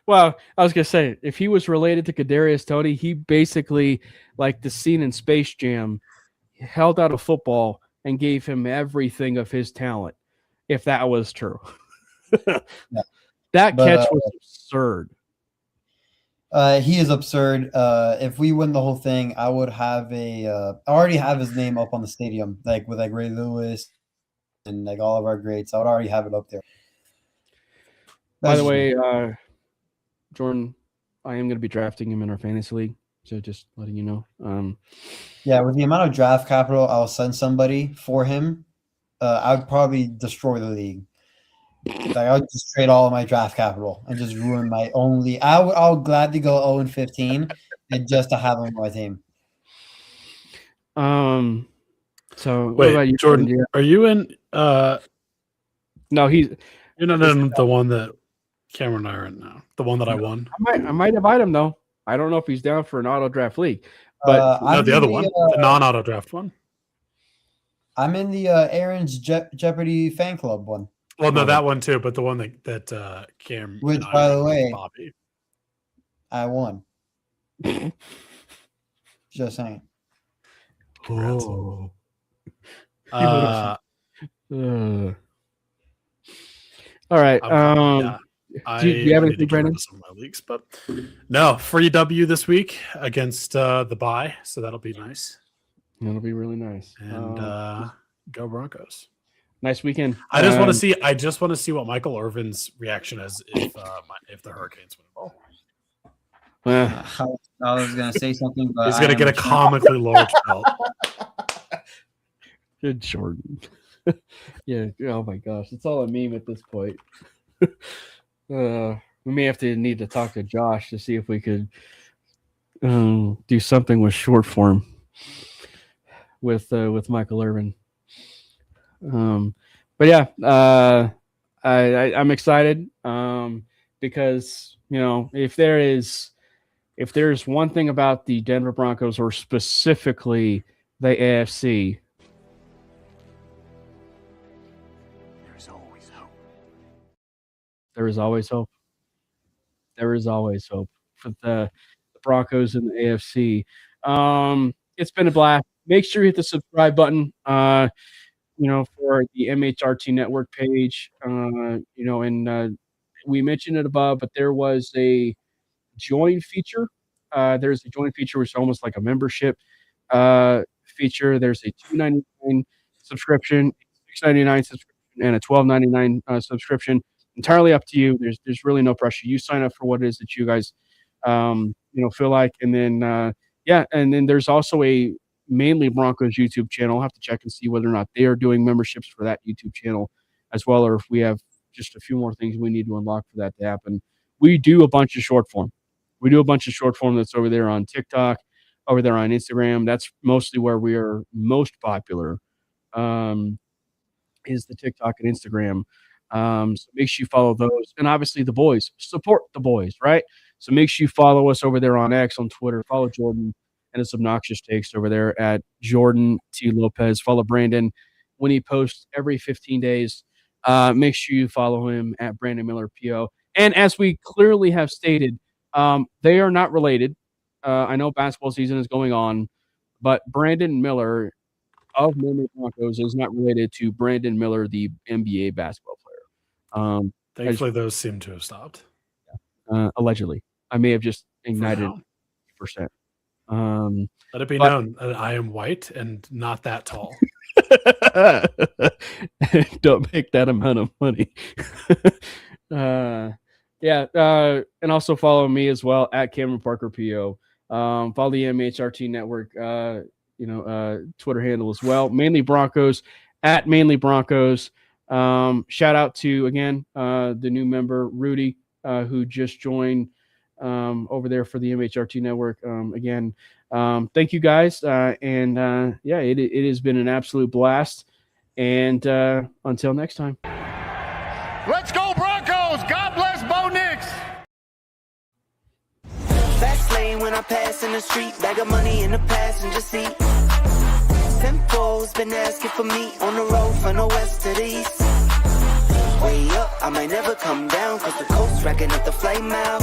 Well, I was gonna say, if he was related to Kadarius Toney, he basically, like the scene in Space Jam, held out a football and gave him everything of his talent. If that was true, Yeah. Catch was absurd. He is absurd. If we win the whole thing, I would have I already have his name up on the stadium, like with like Ray Lewis and like all of our greats. I would already have it up there. By the way, Jordan, I am going to be drafting him in our fantasy league, so just letting you know. Yeah, with the amount of draft capital I'll send somebody for him, I would probably destroy the league. Like, I would just trade all of my draft capital and just ruin my only. I would gladly go 0-15 and just to have him on my team. So wait, what about you, Jordan? Are you in? No, you're not in the one that Cameron and I are in now. The one that I won. I might invite him though. I don't know if he's down for an auto draft league, but no, the other one, the non-auto draft one. I'm in the Aaron's Jeopardy fan club one. Well, no, that one too, but the one that Cam. Which, by the way, Bobby. I won. Just saying. Oh. All right. Do you have anything, Brandon? Some of my leagues, but no, free W this week against the bye, so that'll be nice. It'll be really nice. And go Broncos. Nice weekend. I just want to see. I just want to see what Michael Irvin's reaction is if the Hurricanes win the ball. I was gonna say something, but He's gonna get a comically large belt. Good Jordan. Yeah. Oh my gosh, it's all a meme at this point. We may need to talk to Josh to see if we could do something with short form with Michael Irvin. But yeah, I'm excited because if there's one thing about the Denver Broncos, or specifically the AFC, there is always hope. There is always hope for the Broncos and the AFC. It's been a blast. Make sure you hit the subscribe button. For the MHRT Network page. And we mentioned it above, but there was a join feature. There's a join feature, which is almost like a membership feature. There's a $2.99 subscription, $6.99 subscription, and a $12.99 subscription. Entirely up to you. There's really no pressure. You sign up for what it is that you guys feel like, and then and then there's also a Mainly Broncos YouTube channel. I'll have to check and see whether or not they are doing memberships for that YouTube channel as well, or if we have just a few more things we need to unlock for that to happen. We do a bunch of short form. That's over there on TikTok, over there on Instagram. That's mostly where we are most popular, is the TikTok and Instagram. So make sure you follow those. And obviously the boys. Support the boys, right? So make sure you follow us over there on X, on Twitter. Follow Jordan and his obnoxious takes over there at Jordan T. Lopez. Follow Brandon when he posts every 15 days. Make sure you follow him at Brandon Miller PO. And as we clearly have stated, they are not related. I know basketball season is going on, but Brandon Miller of Mainly Broncos is not related to Brandon Miller, the NBA basketball player. Thankfully, those seem to have stopped. Allegedly. I may have just ignited 50%. Let it be known that I am white and not that tall. Don't make that amount of money. And also follow me as well at Cameron Parker PO. Follow the MHRT Network, Twitter handle as well. Mainly Broncos at Mainly Broncos. Shout out to again the new member Rudy, who just joined over there for the MHRT Network. Thank you guys, it has been an absolute blast. And until next time. Let's go Broncos! God bless Bo Nix! Fast lane when I pass in the street, bag of money in the passenger seat. Tempo's been asking for me on the road from the west to the east. Way up, I might never come down, cause the coast's racking up the flame out.